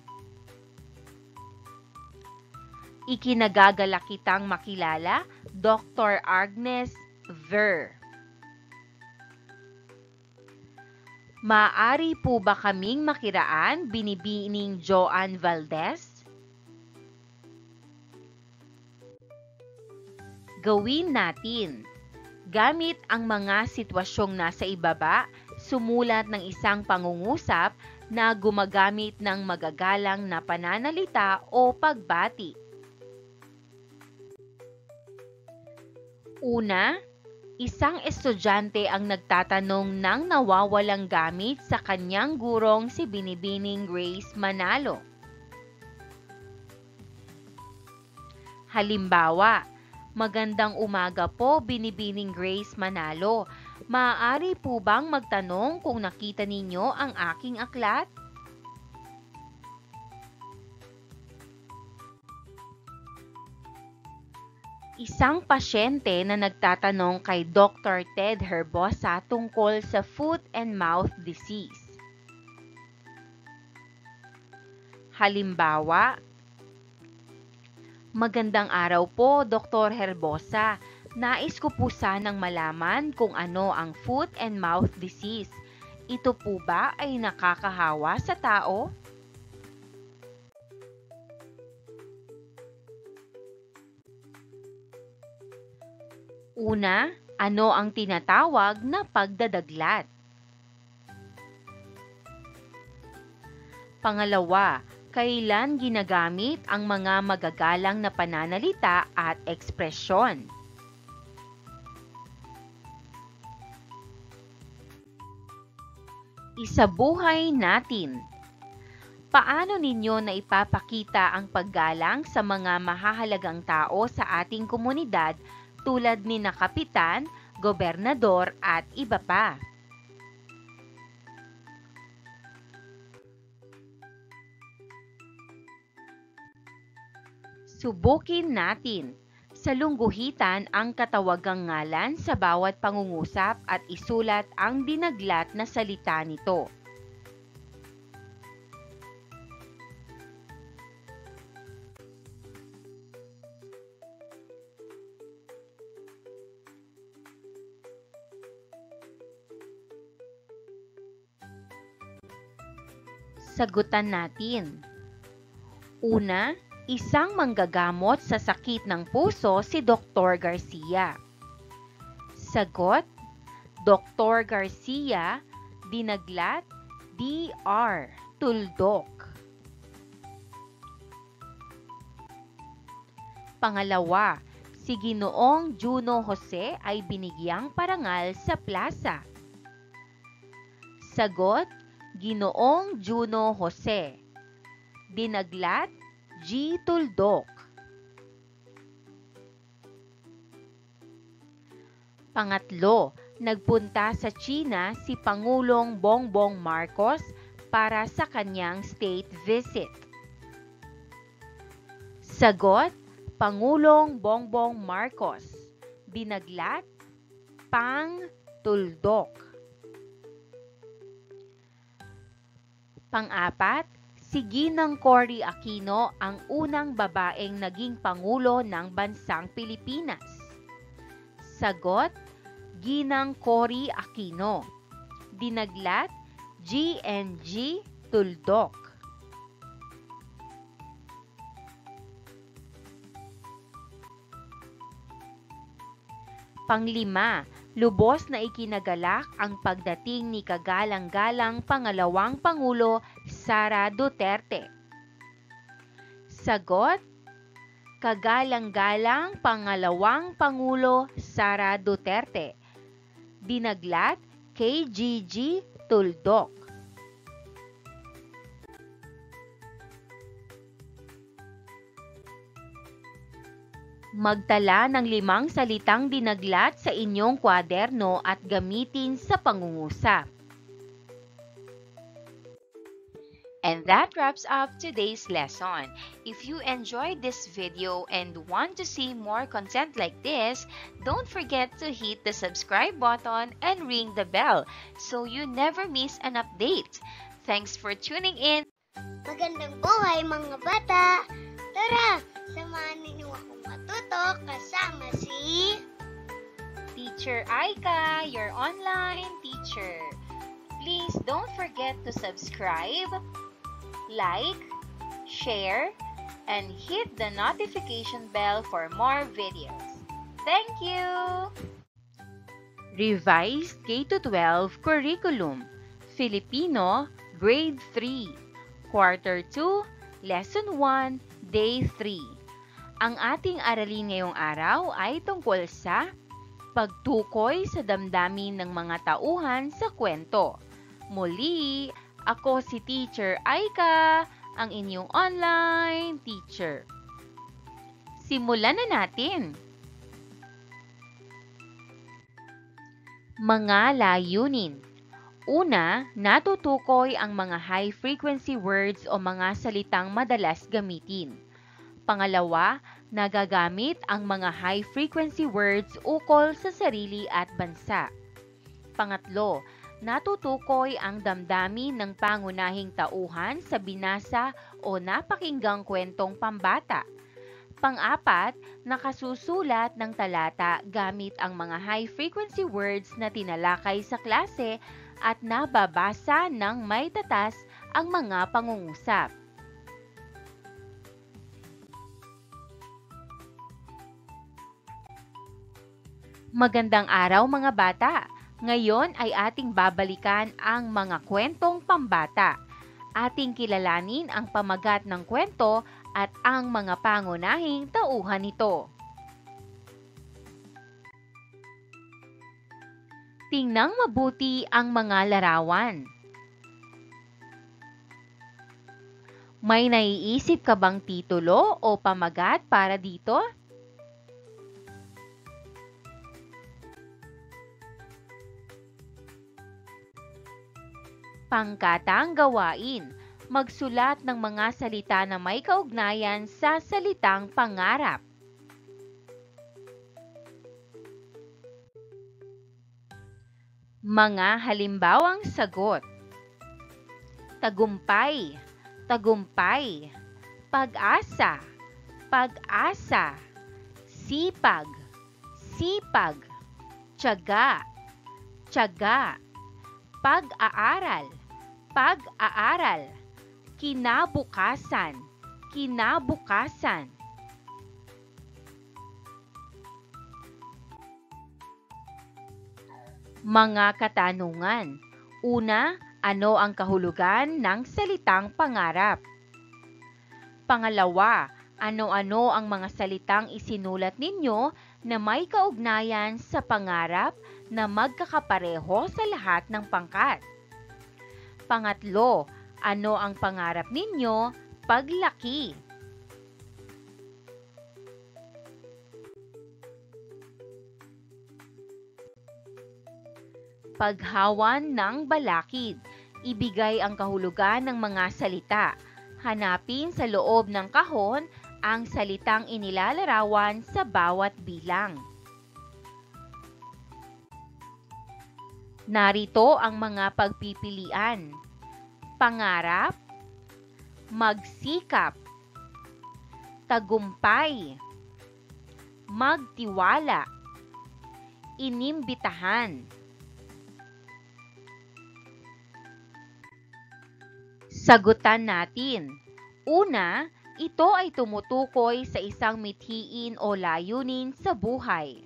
Ikinagagalak kitang makilala, Dr. Agnes Ver. Maaari po ba kaming makiraan, Binibining Joan Valdez? Gawin natin. Gamit ang mga sitwasyong nasa ibaba, sumulat ng isang pangungusap na gumagamit ng magagalang na pananalita o pagbati. Una, isang estudyante ang nagtatanong ng nawawalang gamit sa kanyang gurong si Binibining Grace Manalo. Halimbawa, magandang umaga po, Binibining Grace Manalo. Maaari po bang magtanong kung nakita ninyo ang aking aklat? Isang pasyente na nagtatanong kay Dr. Ted Herbosa tungkol sa foot and mouth disease. Halimbawa, magandang araw po, Dr. Herbosa. Nais ko po sanang malaman kung ano ang foot and mouth disease. Ito po ba ay nakakahawa sa tao? Una, ano ang tinatawag na pagdadaglat? Pangalawa, kailan ginagamit ang mga magagalang na pananalita at ekspresyon? Isabuhay natin. Paano ninyo na ipapakita ang paggalang sa mga mahahalagang tao sa ating komunidad tulad ni na kapitan, gobernador at iba pa? Subukin natin. Salungguhitan ang katawagang ngalan sa bawat pangungusap at isulat ang dinaglat na salita nito. Sagutan natin. Una, isang manggagamot sa sakit ng puso si Dr. Garcia. Sagot, Dr. Garcia, dinaglat, DR, tuldok. Pangalawa, si Ginoong Juno Jose ay binigyang parangal sa plaza. Sagot, Ginoong Juno Jose, dinaglat, G. Tuldok. Pangatlo, nagpunta sa China si Pangulong Bongbong Marcos para sa kanyang state visit. Sagot, Pangulong Bongbong Marcos, dinaglat, Pang. Tuldok. Pang-apat, Si Ginang Cory Aquino ang unang babaeng naging Pangulo ng Bansang Pilipinas. Sagot, Ginang Cory Aquino. Dinaglat, G.N.G. Tuldok. Panglima, lubos na ikinagalak ang pagdating ni kagalang-galang pangalawang Pangulo Sara Duterte. Sagot, kagalang-galang pangalawang Pangulo Sara Duterte. Dinaglat, KGG Tuldok. Magtala ng 5 salitang dinaglat sa inyong kwaderno at gamitin sa pangungusap. And that wraps up today's lesson. If you enjoyed this video and want to see more content like this, don't forget to hit the subscribe button and ring the bell so you never miss an update. Thanks for tuning in. Magandang buhay mga bata! Tara, samahan ninyo akong matuto kasama si Teacher Aika, your online teacher. Please don't forget to subscribe, like, share, and hit the notification bell for more videos. Thank you! Revised K-12 Curriculum Filipino, Grade 3, Quarter 2, Lesson 1, Day 3. Ang ating aralin ngayong araw ay tungkol sa pagtukoy sa damdamin ng mga tauhan sa kwento. Muli, ako si Teacher Aika, ang inyong online teacher. Simulan na natin! Mga layunin. Una, natutukoy ang mga high-frequency words o mga salitang madalas gamitin. Pangalawa, nagagamit ang mga high-frequency words ukol sa sarili at bansa. Pangatlo, natutukoy ang damdamin ng pangunahing tauhan sa binasa o napakinggang kwentong pambata. Pang-apat, nakasusulat ng talata gamit ang mga high-frequency words na tinalakay sa klase at nababasa ng may tatas ang mga pangungusap. Magandang araw mga bata! Ngayon ay ating babalikan ang mga kwentong pambata. Ating kilalanin ang pamagat ng kwento at ang mga pangunahing tauhan nito. Tingnang mabuti ang mga larawan. May naiisip ka bang titulo o pamagat para dito? Pangkatang gawain. Magsulat ng mga salita na may kaugnayan sa salitang pangarap. Mga halimbawang sagot. Tagumpay, tagumpay. Pag-asa, pag-asa. Sipag, sipag. Tiyaga, tiyaga. Pag-aaral, pag-aaral. Kinabukasan, kinabukasan. Mga katanungan. Una, ano ang kahulugan ng salitang pangarap? Pangalawa, ano-ano ang mga salitang isinulat ninyo na may kaugnayan sa pangarap na magkakapareho sa lahat ng pangkat? Pangatlo, ano ang pangarap ninyo paglaki? Paghawan ng balakid. Ibigay ang kahulugan ng mga salita. Hanapin sa loob ng kahon ang salitang inilalarawan sa bawat bilang. Narito ang mga pagpipilian. Pangarap, magsikap, tagumpay, magtiwala, inimbitahan. Sagutan natin. Una, ito ay tumutukoy sa isang mithiin o layunin sa buhay.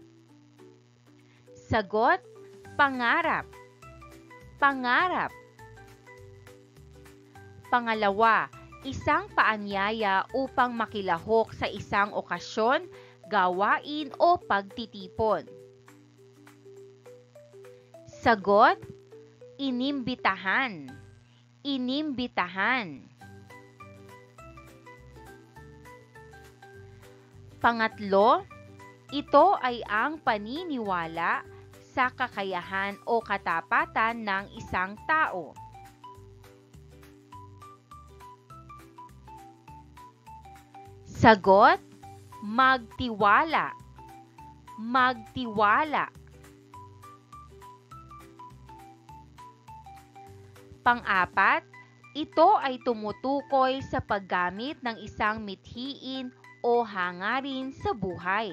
Sagot, pangarap. Pangarap. Pangalawa, isang paanyaya upang makilahok sa isang okasyon, gawain o pagtitipon. Sagot, inimbitahan. Inimbitahan. Pangatlo, ito ay ang paniniwala sa kakayahan o katapatan ng isang tao. Sagot, magtiwala. Magtiwala. Pang-apat, ito ay tumutukoy sa paggamit ng isang mithiin o hangarin sa buhay.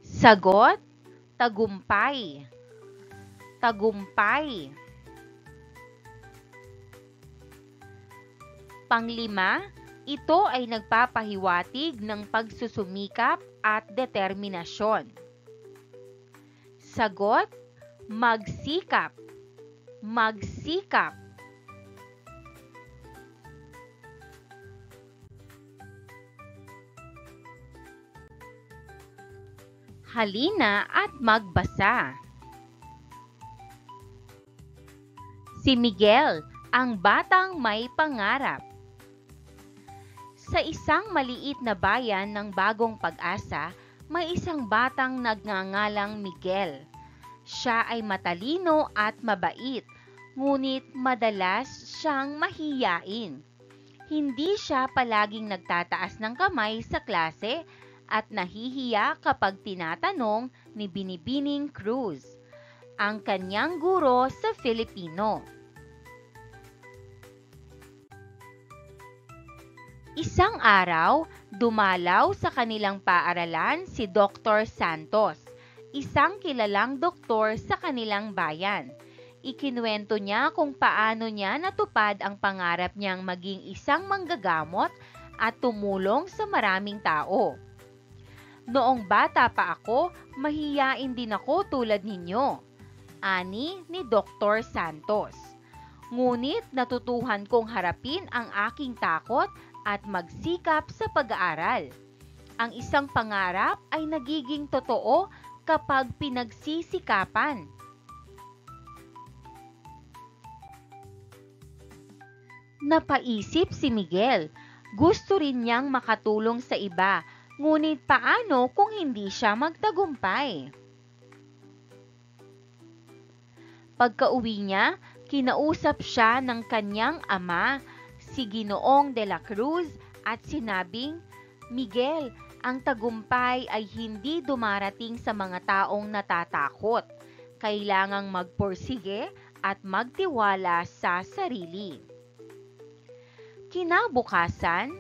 Sagot, tagumpay. Tagumpay. Panglima, ito ay nagpapahiwatig ng pagsusumikap at determinasyon. Sagot, magsikap. Magsikap. Halina at magbasa. Si Miguel, ang batang may pangarap. Sa isang maliit na bayan ng Bagong Pag-asa, may isang batang nagngangalang Miguel. Siya ay matalino at mabait, ngunit madalas siyang mahiyain. Hindi siya palaging nagtataas ng kamay sa klase at nahihiya kapag tinatanong ni Binibining Cruz, ang kanyang guro sa Filipino. Isang araw, dumalaw sa kanilang paaralan si Dr. Santos, isang kilalang doktor sa kanilang bayan. Ikinuwento niya kung paano niya natupad ang pangarap niyang maging isang manggagamot at tumulong sa maraming tao. Noong bata pa ako, mahiyain din ako tulad ninyo, ani ni Dr. Santos. Ngunit natutuhan kong harapin ang aking takot at magsikap sa pag-aaral. Ang isang pangarap ay nagiging totoo kapag pinagsisikapan. Napaisip si Miguel, gusto rin niyang makatulong sa iba, ngunit paano kung hindi siya magtagumpay? Pagka-uwi niya, kinausap siya ng kanyang ama, si Ginoong de la Cruz, at sinabing, Miguel, ang tagumpay ay hindi dumarating sa mga taong natatakot. Kailangang magpursige at magtiwala sa sarili. Kinabukasan,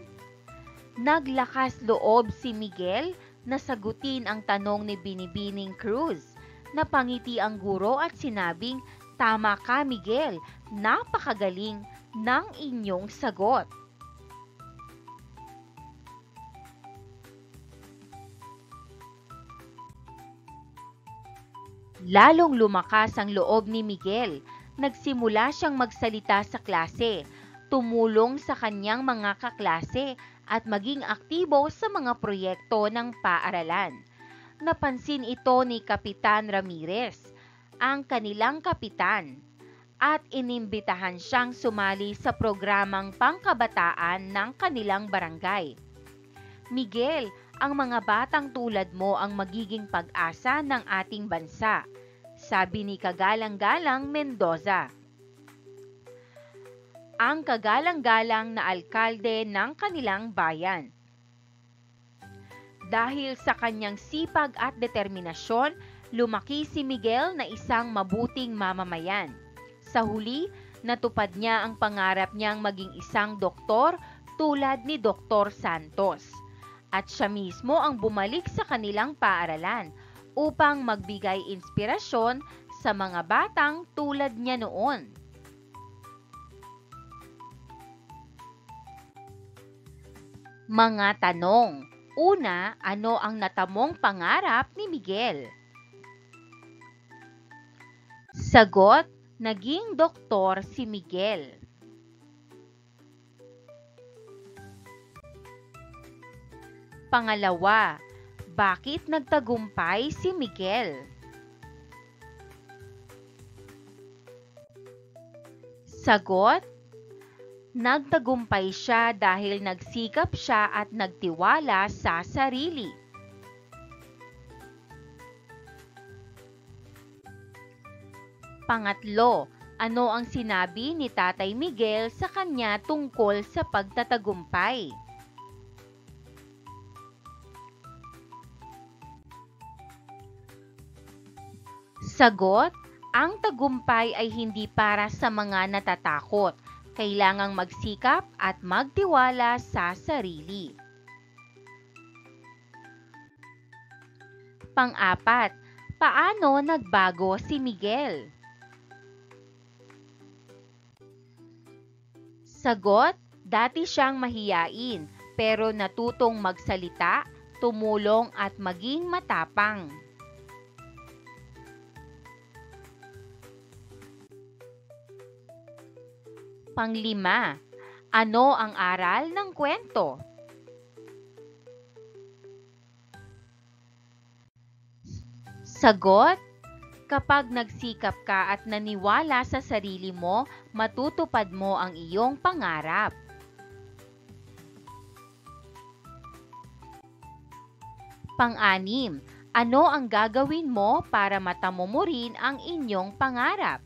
naglakas loob si Miguel na sagutin ang tanong ni Binibining Cruz. Napangiti ang guro at sinabing, tama ka Miguel, napakagaling ng inyong sagot. Lalong lumakas ang loob ni Miguel. Nagsimula siyang magsalita sa klase, tumulong sa kanyang mga kaklase at maging aktibo sa mga proyekto ng paaralan. Napansin ito ni Kapitan Ramirez, ang kanilang kapitan, at inimbitahan siyang sumali sa programang pangkabataan ng kanilang barangay. Miguel, ang mga batang tulad mo ang magiging pag-asa ng ating bansa, sabi ni Kagalang-galang Mendoza, ang kagalang-galang na alkalde ng kanilang bayan. Dahil sa kanyang sipag at determinasyon, lumaki si Miguel na isang mabuting mamamayan. Sa huli, Natupad niya ang pangarap niyang maging isang doktor tulad ni Dr. Santos. At siya mismo ang bumalik sa kanilang paaralan upang magbigay inspirasyon sa mga batang tulad niya noon. Mga tanong. Una, ano ang natamong pangarap ni Miguel? Sagot, naging doktor si Miguel. Pangalawa, bakit nagtagumpay si Miguel? Sagot, nagtagumpay siya dahil nagsikap siya at nagtiwala sa sarili. Pangatlo, ano ang sinabi ni Tatay Miguel sa kanya tungkol sa pagtatagumpay? Sagot, ang tagumpay ay hindi para sa mga natatakot. Kailangang magsikap at magtiwala sa sarili. Pang-apat, paano nagbago si Miguel? Sagot, dati siyang mahiyain pero natutong magsalita, tumulong at maging matapang. Panglima, ano ang aral ng kwento? Sagot, kapag nagsikap ka at naniwala sa sarili mo, matutupad mo ang iyong pangarap. Pang-anim, ano ang gagawin mo para matamo mo rin ang inyong pangarap?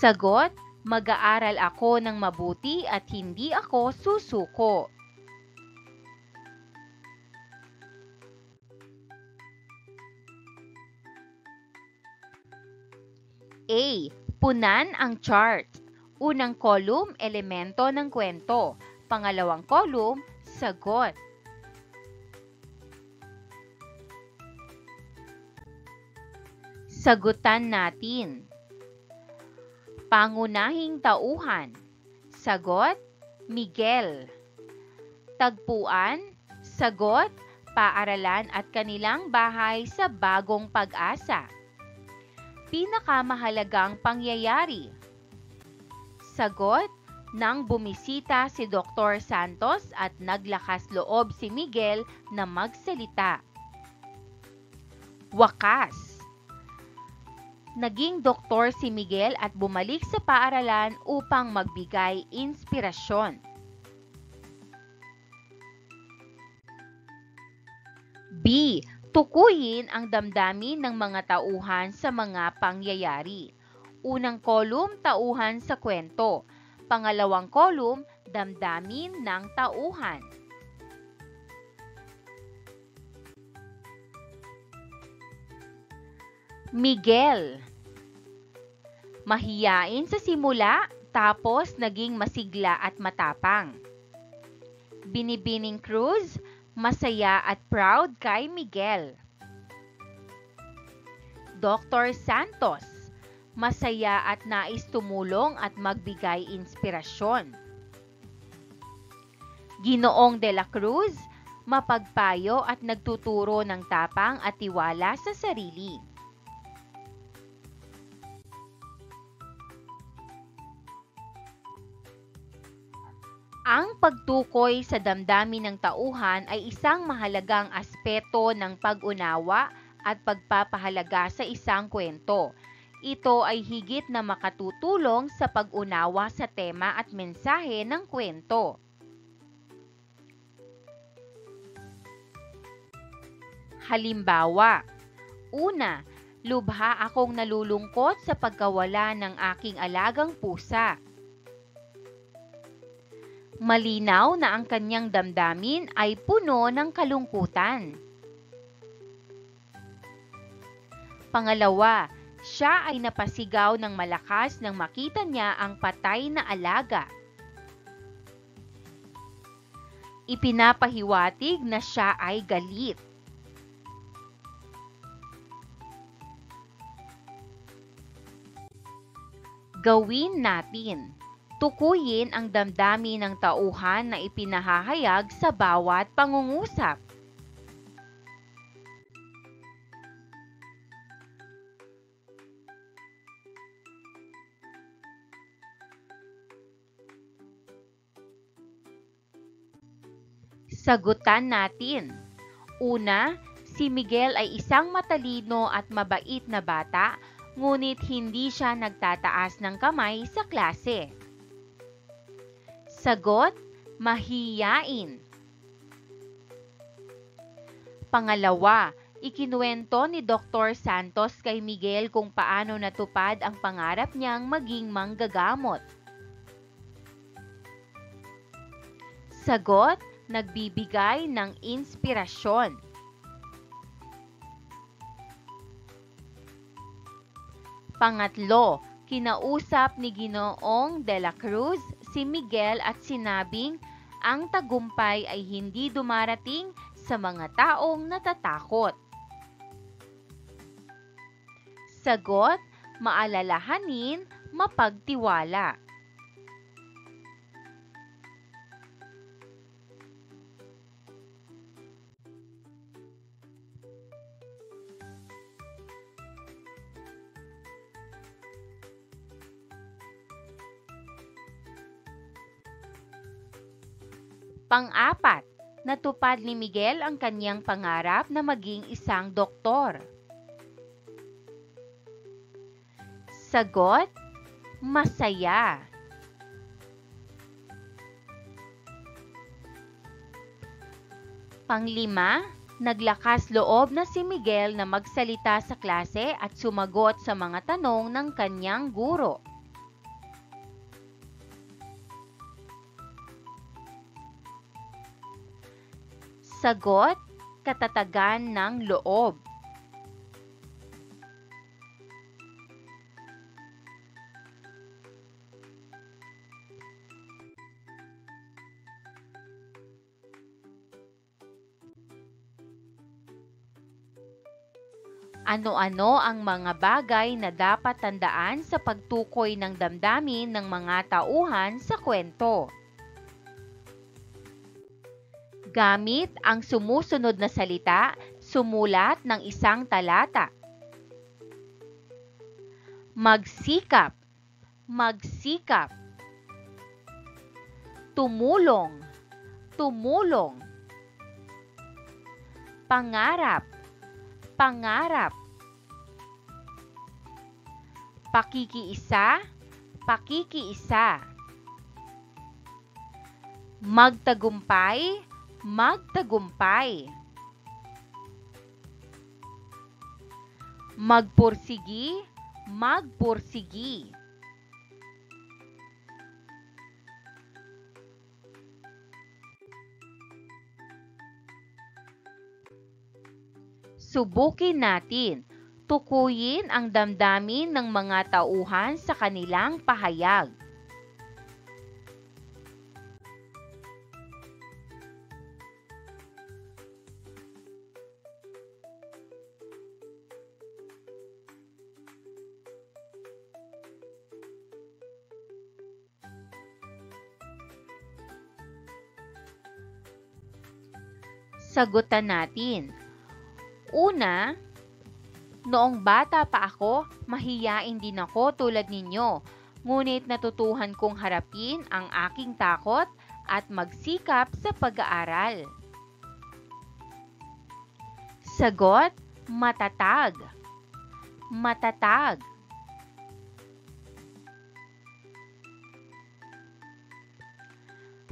Sagot, mag-aaral ako ng mabuti at hindi ako susuko. A. Punan ang chart. Unang column, elemento ng kwento. Pangalawang column, sagot. Sagutan natin. Pangunahing tauhan. Sagot, Miguel. Tagpuan. Sagot, paaralan at kanilang bahay sa Bagong Pag-asa. Pinakamahalagang pangyayari. Sagot, nang bumisita si Dr. Santos at naglakas loob si Miguel na magsalita. Wakas. Naging doktor si Miguel at bumalik sa paaralan upang magbigay inspirasyon. B. Tukuyin ang damdamin ng mga tauhan sa mga pangyayari. Unang kolum, tauhan sa kwento. Pangalawang kolum, damdamin ng tauhan. Miguel. Mahiyain sa simula, tapos naging masigla at matapang. Binibining Cruz, masaya at proud kay Miguel. Dr. Santos, masaya at nais tumulong at magbigay inspirasyon. Ginoong de la Cruz, mapagpayo at nagtuturo ng tapang at tiwala sa sarili. Ang pagtukoy sa damdamin ng tauhan ay isang mahalagang aspeto ng pag-unawa at pagpapahalaga sa isang kwento. Ito ay higit na makatutulong sa pag-unawa sa tema at mensahe ng kwento. Halimbawa, una, lubha akong nalulungkot sa pagkawala ng aking alagang pusa. Malinaw na ang kanyang damdamin ay puno ng kalungkutan. Pangalawa, siya ay napasigaw ng malakas nang makita niya ang patay na alaga. Ipinapahiwatig na siya ay galit. Gawin natin. Tukuyin ang damdamin ng tauhan na ipinahahayag sa bawat pangungusap. Sagutan natin. Una, si Miguel ay isang matalino at mabait na bata, ngunit hindi siya nagtataas ng kamay sa klase. Sagot, mahiyain. Pangalawa, ikinuwento ni Dr. Santos kay Miguel kung paano natupad ang pangarap niyang maging manggagamot. Sagot, nagbibigay ng inspirasyon. Pangatlo, kinausap ni Ginoong de la Cruz si Miguel at sinabing ang tagumpay ay hindi dumarating sa mga taong natatakot. Sagot, maalalahanin, mapagtiwala. Pang-apat, natupad ni Miguel ang kanyang pangarap na maging isang doktor. Sagot, masaya. Panglima, naglakas loob na si Miguel na magsalita sa klase at sumagot sa mga tanong ng kanyang guro. Sagot, katatagan ng loob. Ano-ano ang mga bagay na dapat tandaan sa pagtukoy ng damdamin ng mga tauhan sa kwento? Gamit ang sumusunod na salita, sumulat ng isang talata. Magsikap, magsikap. Tumulong, tumulong. Pangarap, pangarap. Pakikiisa, pakikiisa. Magtagumpay, magtagumpay. Magpursigi, magpursigi. Subukin natin. Tukuyin ang damdamin ng mga tauhan sa kanilang pahayag. Sagutan natin. Una, noong bata pa ako, mahiyain din ako tulad ninyo, ngunit natutuhan kong harapin ang aking takot at magsikap sa pag-aaral. Sagot, matatag. Matatag.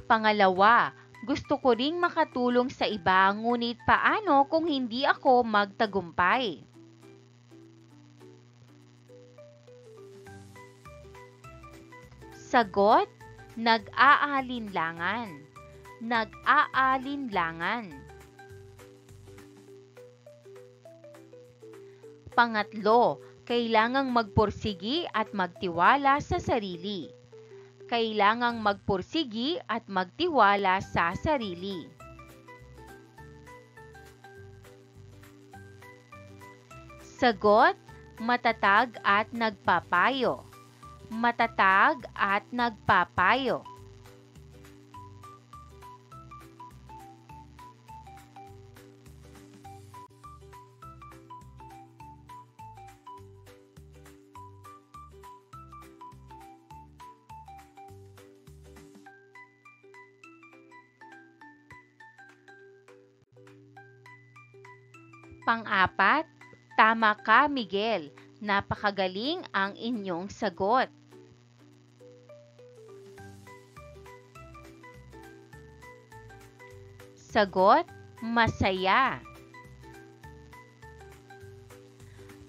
Pangalawa, gusto ko ring makatulong sa iba, ngunit paano kung hindi ako magtagumpay? Sagot, nag-aalinlangan. Nag-aalinlangan. Pangatlo, kailangang magpursigi at magtiwala sa sarili. Kailangang magpursigi at magtiwala sa sarili. Sagot, matatag at nagpapayo. Matatag at nagpapayo. Pang-apat, tama ka, Miguel. Napakagaling ang inyong sagot. Sagot, masaya.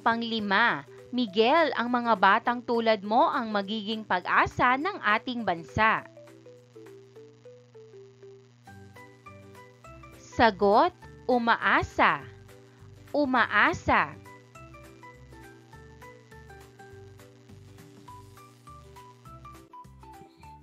Panglima, Miguel, ang mga batang tulad mo ang magiging pag-asa ng ating bansa. Sagot, umaasa. Umaasa.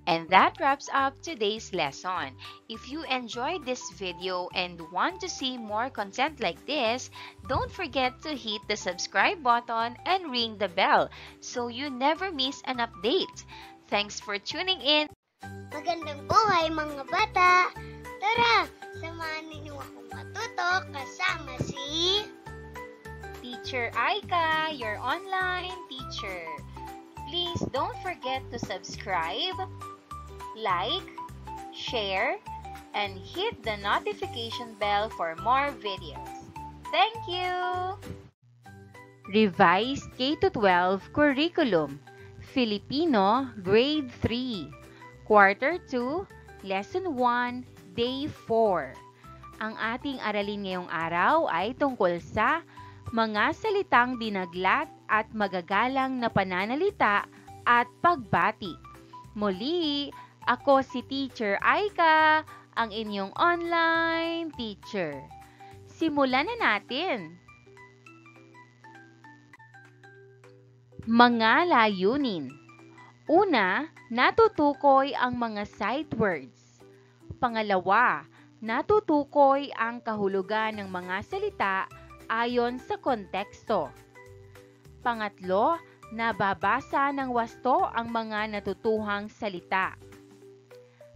And that wraps up today's lesson. If you enjoyed this video and want to see more content like this, don't forget to hit the subscribe button and ring the bell so you never miss an update. Thanks for tuning in. Magandang buhay mga bata! Tara, samahan ninyo akong matuto kasama si Teacher Aika, your online teacher. Please don't forget to subscribe, like, share, and hit the notification bell for more videos. Thank you! Revised K-12 Curriculum Filipino Grade 3 Quarter 2 Lesson 1 Day 4. Ang ating aralin ngayong araw ay tungkol sa mga salitang dinaglat at magagalang na pananalita at pagbati. Muli, ako si Teacher Aika, ang inyong online teacher. Simulan na natin. Mga layunin. Una, natutukoy ang mga sight words. Pangalawa, natutukoy ang kahulugan ng mga salita ayon sa konteksto. Pangatlo, nababasa ng wasto ang mga natutuhang salita.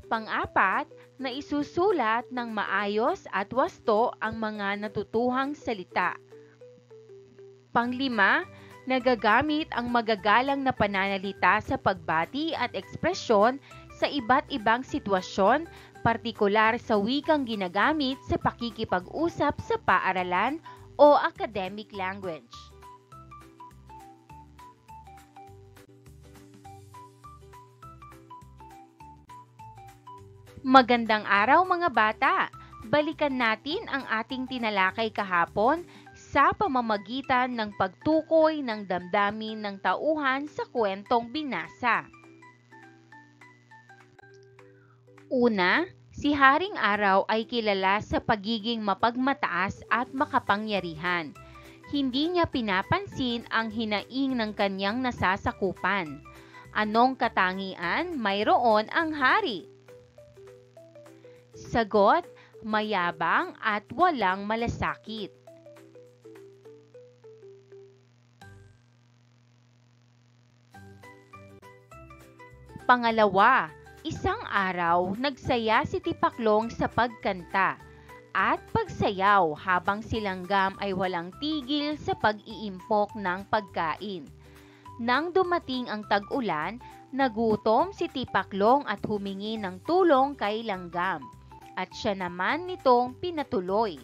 Pang-apat, na isusulat ng maayos at wasto ang mga natutuhang salita. Panglima, nagagamit ang magagalang na pananalita sa pagbati at ekspresyon sa iba't ibang sitwasyon, partikular sa wikang ginagamit sa pakikipag-usap sa paaralan o academic language. Magandang araw mga bata! Balikan natin ang ating tinalakay kahapon sa pamamagitan ng pagtukoy ng damdamin ng tauhan sa kwentong binasa. Una, si Haring Araw ay kilala sa pagiging mapagmataas at makapangyarihan. Hindi niya pinapansin ang hinaing ng kanyang nasasakupan. Anong katangian mayroon ang hari? Sagot, mayabang at walang malasakit. Pangalawa, isang araw nagsaya si Tipaklong sa pagkanta at pagsayaw habang si Langgam ay walang tigil sa pag-iimpok ng pagkain. Nang dumating ang tag-ulan, nagutom si Tipaklong at humingi ng tulong kay Langgam. At siya naman nitong pinatuloy.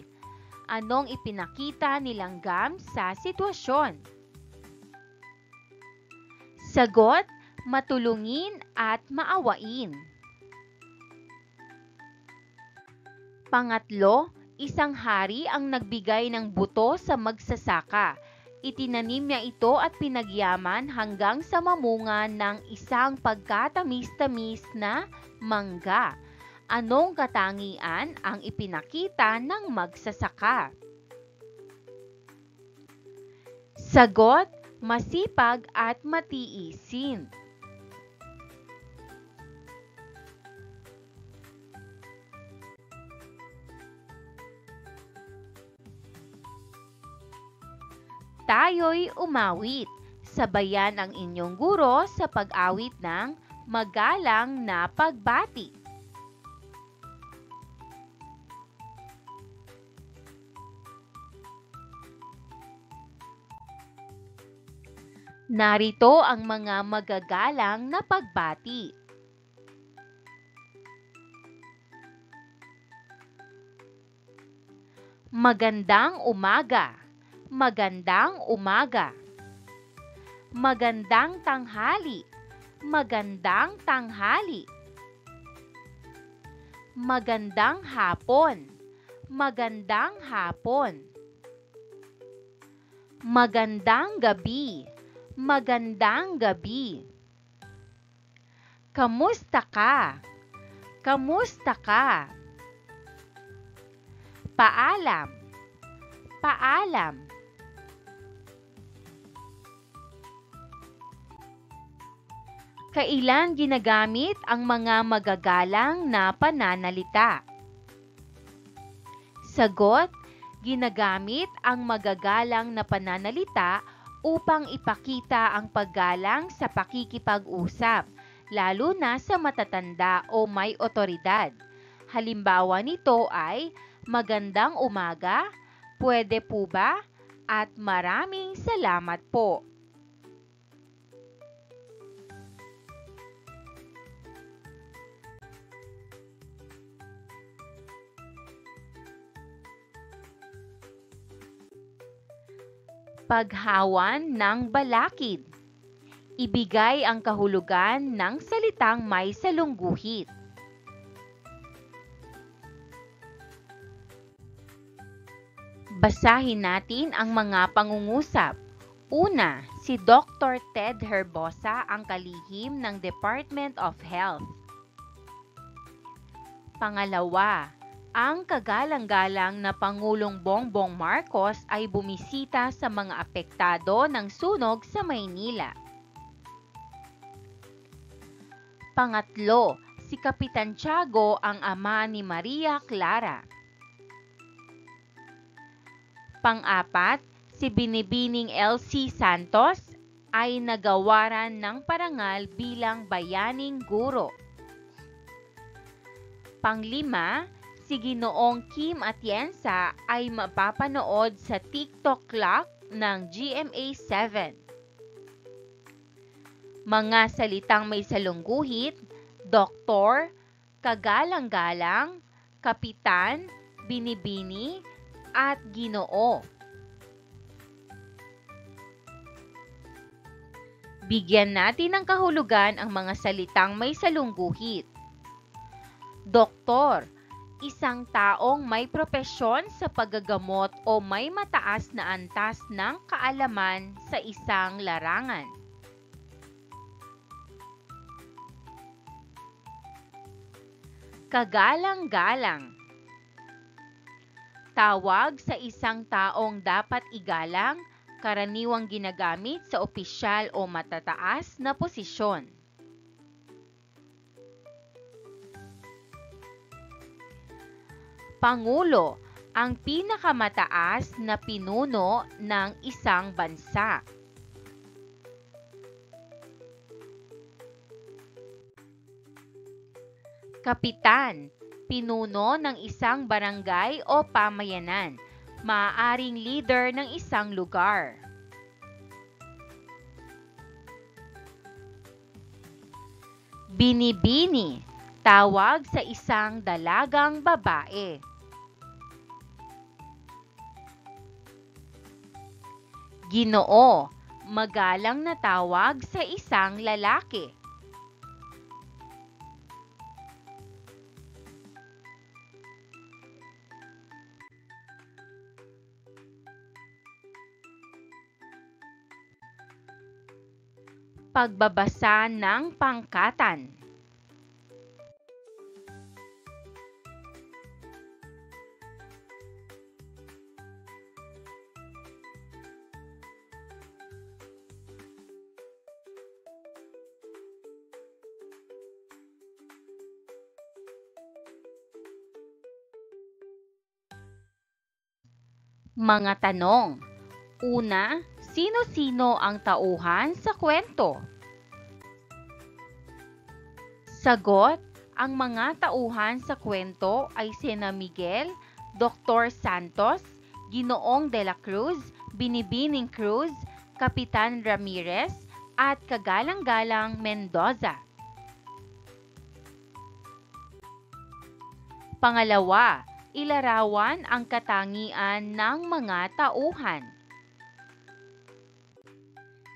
Anong ipinakita ni Langgam sa sitwasyon? Sagot, matulungin at maawain. Pangatlo, isang hari ang nagbigay ng buto sa magsasaka. Itinanim niya ito at pinagyaman hanggang sa mamunga ng isang pagkatamis-tamis na mangga. Anong katangian ang ipinakita ng magsasaka? Sagot, masipag at matiisin. Tayo'y umawit. Sabayan ang inyong guro sa pag-awit ng magalang na pagbati. Narito ang mga magagalang na pagbati. Magandang umaga. Magandang umaga. Magandang tanghali. Magandang tanghali. Magandang hapon. Magandang hapon. Magandang gabi. Magandang gabi. Kamusta ka? Kamusta ka? Paalam. Paalam. Kailan ginagamit ang mga magagalang na pananalita? Sagot, ginagamit ang magagalang na pananalita upang ipakita ang paggalang sa pakikipag-usap, lalo na sa matatanda o may otoridad. Halimbawa nito ay, magandang umaga, pwede po ba? At maraming salamat po. Paghawan ng balakid. Ibigay ang kahulugan ng salitang may salungguhit. Basahin natin ang mga pangungusap. Una, si Dr. Ted Herbosa ang kalihim ng Department of Health. Pangalawa, ang kagalang-galang na Pangulong Bongbong Marcos ay bumisita sa mga apektado ng sunog sa Maynila. Pangatlo, si Kapitan Tiago ang ama ni Maria Clara. Pang-apat, si Binibining Elsie Santos ay nagawaran ng parangal bilang bayaning guro. Panglima, si Ginoong Kim Atienza ay mapapanood sa TikTok clock ng GMA7. Mga salitang may salungguhit, doktor, kagalang-galang, kapitan, binibini, at ginoo. Bigyan natin ng kahulugan ang mga salitang may salungguhit. Doktor, isang taong may propesyon sa paggagamot o may mataas na antas ng kaalaman sa isang larangan. Kagalang-galang. Tawag sa isang taong dapat igalang, karaniwang ginagamit sa opisyal o matataas na posisyon. Pangulo, ang pinakamataas na pinuno ng isang bansa. Kapitan, pinuno ng isang barangay o pamayanan, maaaring leader ng isang lugar. Binibini, tawag sa isang dalagang babae. Ginoo, magalang na tawag sa isang lalaki. Pagbabasa ng pangkatan. Mga tanong. Una, sino-sino ang tauhan sa kwento? Sagot, ang mga tauhan sa kwento ay sina Miguel, Dr. Santos, Ginoong de la Cruz, Binibining Cruz, Kapitan Ramirez, at Kagalang-galang Mendoza. Pangalawa, ilarawan ang katangian ng mga tauhan.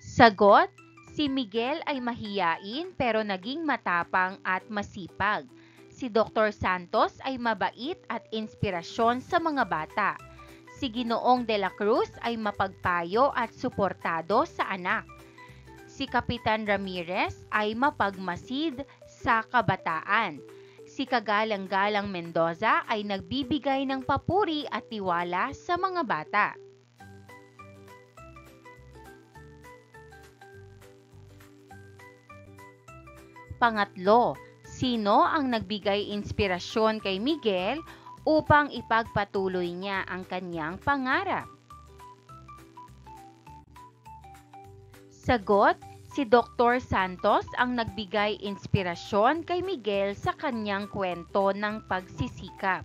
Sagot, si Miguel ay mahiyain pero naging matapang at masipag. Si Dr. Santos ay mabait at inspirasyon sa mga bata. Si Ginoong de la Cruz ay mapagpayo at suportado sa anak. Si Kapitan Ramirez ay mapagmasid sa kabataan. Si Kagalang-galang Mendoza ay nagbibigay ng papuri at tiwala sa mga bata. Pangatlo, sino ang nagbigay inspirasyon kay Miguel upang ipagpatuloy niya ang kanyang pangarap? Sagot, si Dr. Santos ang nagbigay inspirasyon kay Miguel sa kanyang kwento ng pagsisikap.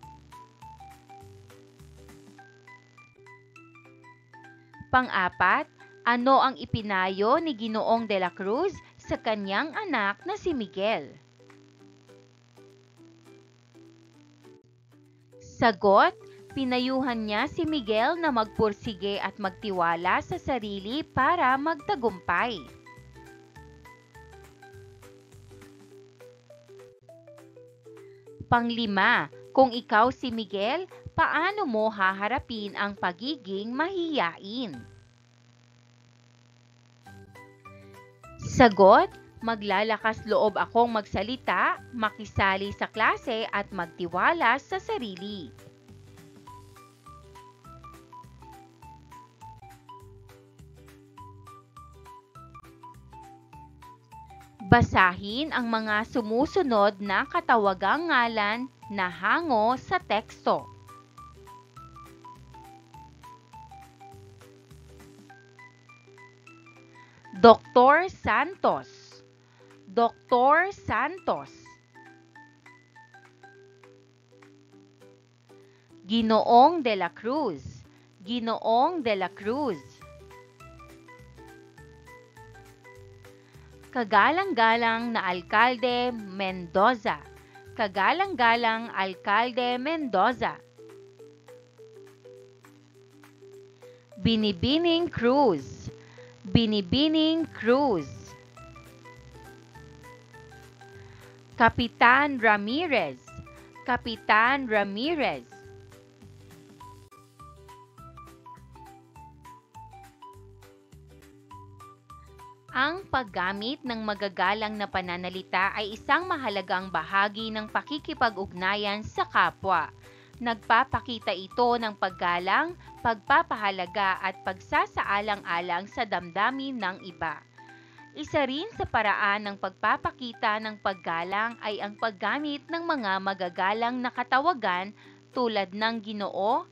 Pang-apat, ano ang ipinayo ni Ginoong de la Cruz sa kanyang anak na si Miguel? Sagot, pinayuhan niya si Miguel na magpursige at magtiwala sa sarili para magtagumpay. Panglima, kung ikaw si Miguel, paano mo haharapin ang pagiging mahiyain? Sagot, maglalakas loob akong magsalita, makisali sa klase at magtiwala sa sarili. Basahin ang mga sumusunod na katawagang ngalan na hango sa teksto. Dr. Santos, Dr. Santos. Ginoong de la Cruz, Ginoong de la Cruz. Kagalang-galang na Alkalde Mendoza, Kagalang-galang Alkalde Mendoza. Binibining Cruz, Binibining Cruz. Kapitan Ramirez, Kapitan Ramirez. Ang paggamit ng magagalang na pananalita ay isang mahalagang bahagi ng pakikipag-ugnayan sa kapwa. Nagpapakita ito ng paggalang, pagpapahalaga at pagsasaalang-alang sa damdamin ng iba. Isa rin sa paraan ng pagpapakita ng paggalang ay ang paggamit ng mga magagalang na katawagan tulad ng Ginoo,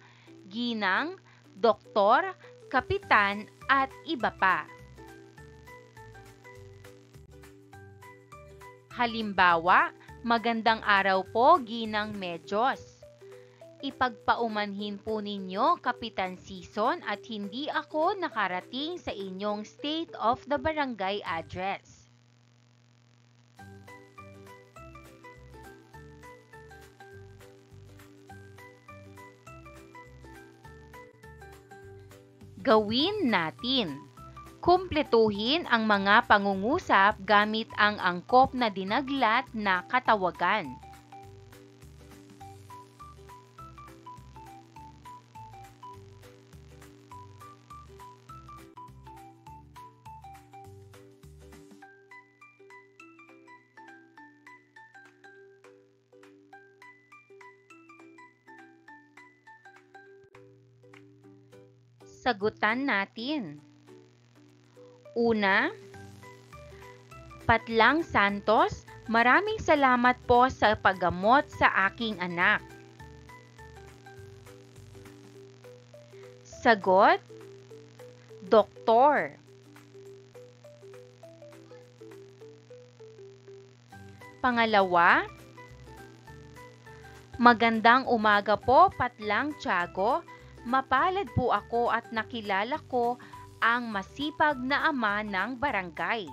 Ginang, Doktor, Kapitan at iba pa. Halimbawa, magandang araw po, Ginang Medyos. Ipagpaumanhin po ninyo, Kapitan Sison, at hindi ako nakarating sa inyong State of the Barangay address. Gawin natin. Kumpletuhin ang mga pangungusap gamit ang angkop na dinaglat na katawagan. Sagutan natin. Una, Patlang Santos, maraming salamat po sa paggamot sa aking anak. Sagot, doktor. Pangalawa, magandang umaga po, Patlang Tiago. Mapalad po ako at nakilala ko ang masipag na ama ng barangay.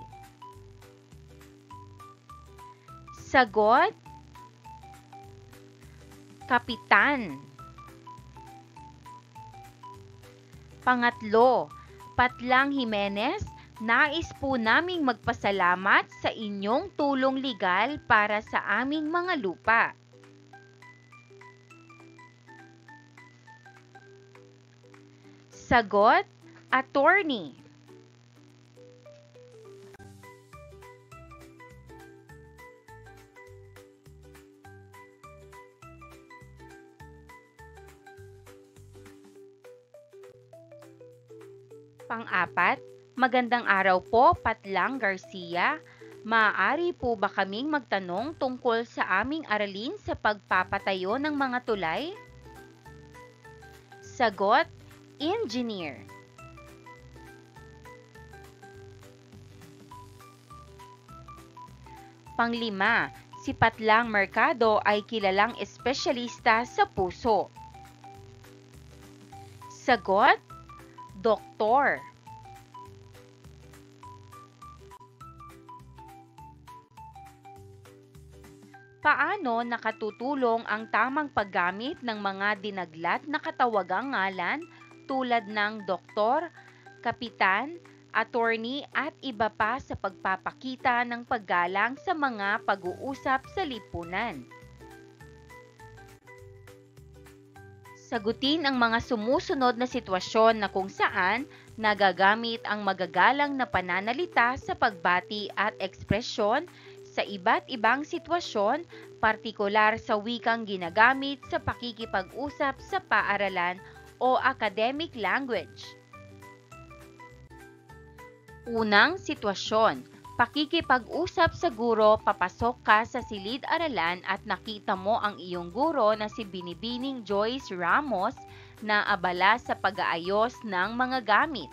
Sagot, kapitan. Pangatlo, Patlang Jimenez, nais po naming magpasalamat sa inyong tulong legal para sa aming mga lupa. Sagot, attorney. Pang-apat, magandang araw po, Patlang Garcia. Maaari po ba kaming magtanong tungkol sa aming aralin sa pagpapatayo ng mga tulay? Sagot, engineer. Panglima, si Patlang Mercado ay kilalang espesyalista sa puso. Sagot, doktor. Paano nakatutulong ang tamang paggamit ng mga dinaglat na katawagang ngalan tulad ng doktor, kapitan, attorney at iba pa sa pagpapakita ng paggalang sa mga pag-uusap sa lipunan? Sagutin ang mga sumusunod na sitwasyon na kung saan nagagamit ang magagalang na pananalita sa pagbati at ekspresyon sa iba't ibang sitwasyon, partikular sa wikang ginagamit sa pakikipag-usap sa paaralan o academic language. Unang sitwasyon, pakikipag-usap sa guro, papasok ka sa silid-aralan at nakita mo ang iyong guro na si Binibining Joyce Ramos na abala sa pag-aayos ng mga gamit.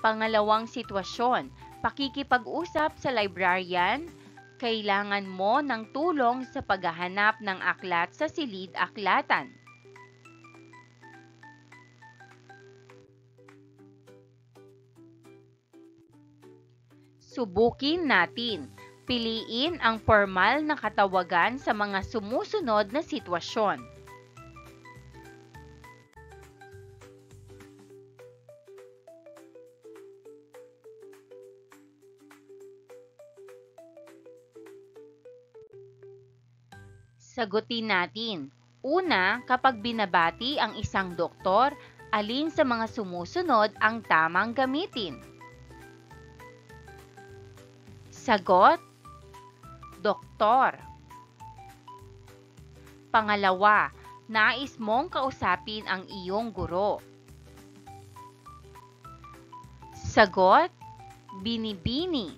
Pangalawang sitwasyon, pakikipag-usap sa librarian, kailangan mo ng tulong sa paghahanap ng aklat sa silid-aklatan. Subukin natin. Piliin ang formal na katawagan sa mga sumusunod na sitwasyon. Sagutin natin. Una, kapag binabati ang isang doktor, alin sa mga sumusunod ang tamang gamitin? Sagot, doktor. Pangalawa, nais mong kausapin ang iyong guro. Sagot, binibini.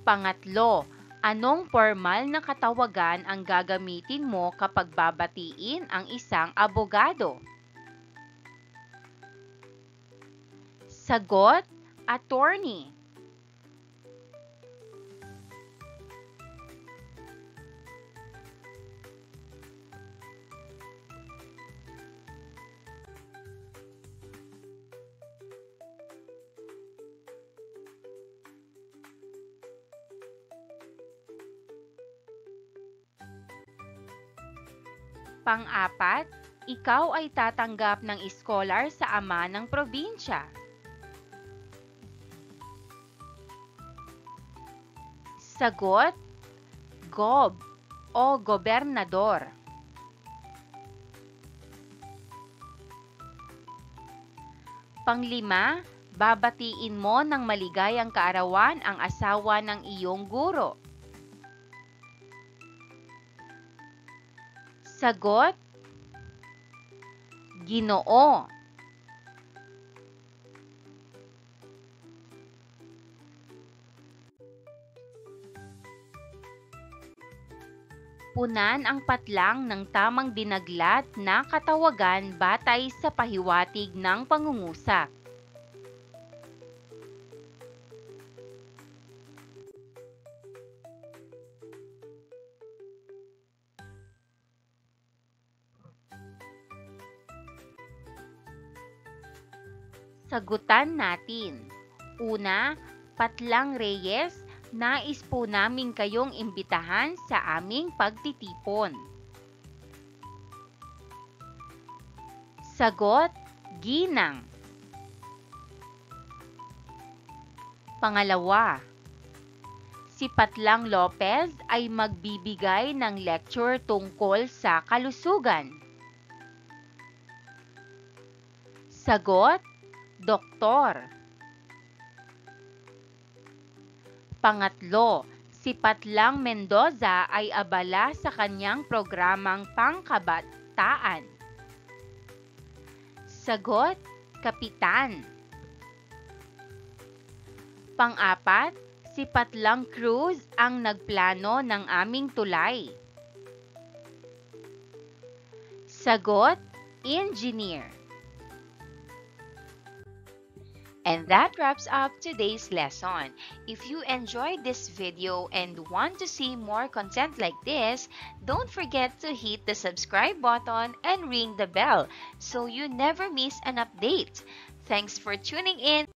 Pangatlo, anong formal na katawagan ang gagamitin mo kapag babatiin ang isang abogado? Sagot, attorney. Pang-apat, ikaw ay tatanggap ng scholar sa ama ng probinsya. Sagot, gob o gobernador. Panglima, babatiin mo ng maligayang kaarawan ang asawa ng iyong guro. Sagot, Ginoo. Punan ang patlang ng tamang dinaglat na katawagan batay sa pahiwatig ng pangungusap. Sagutan natin. Una, Patlang Reyes, nais po namin kayong imbitahan sa aming pagtitipon. Sagot, Ginang. Pangalawa, si Patlang Lopez ay magbibigay ng lecture tungkol sa kalusugan. Sagot, Doktor. Pangatlo, si Patlang Mendoza ay abala sa kanyang programang pangkabataan. Sagot, Kapitan. Pang-apat, si Patlang Cruz ang nagplano ng aming tulay. Sagot, Engineer. And that wraps up today's lesson. If you enjoyed this video and want to see more content like this, don't forget to hit the subscribe button and ring the bell so you never miss an update. Thanks for tuning in.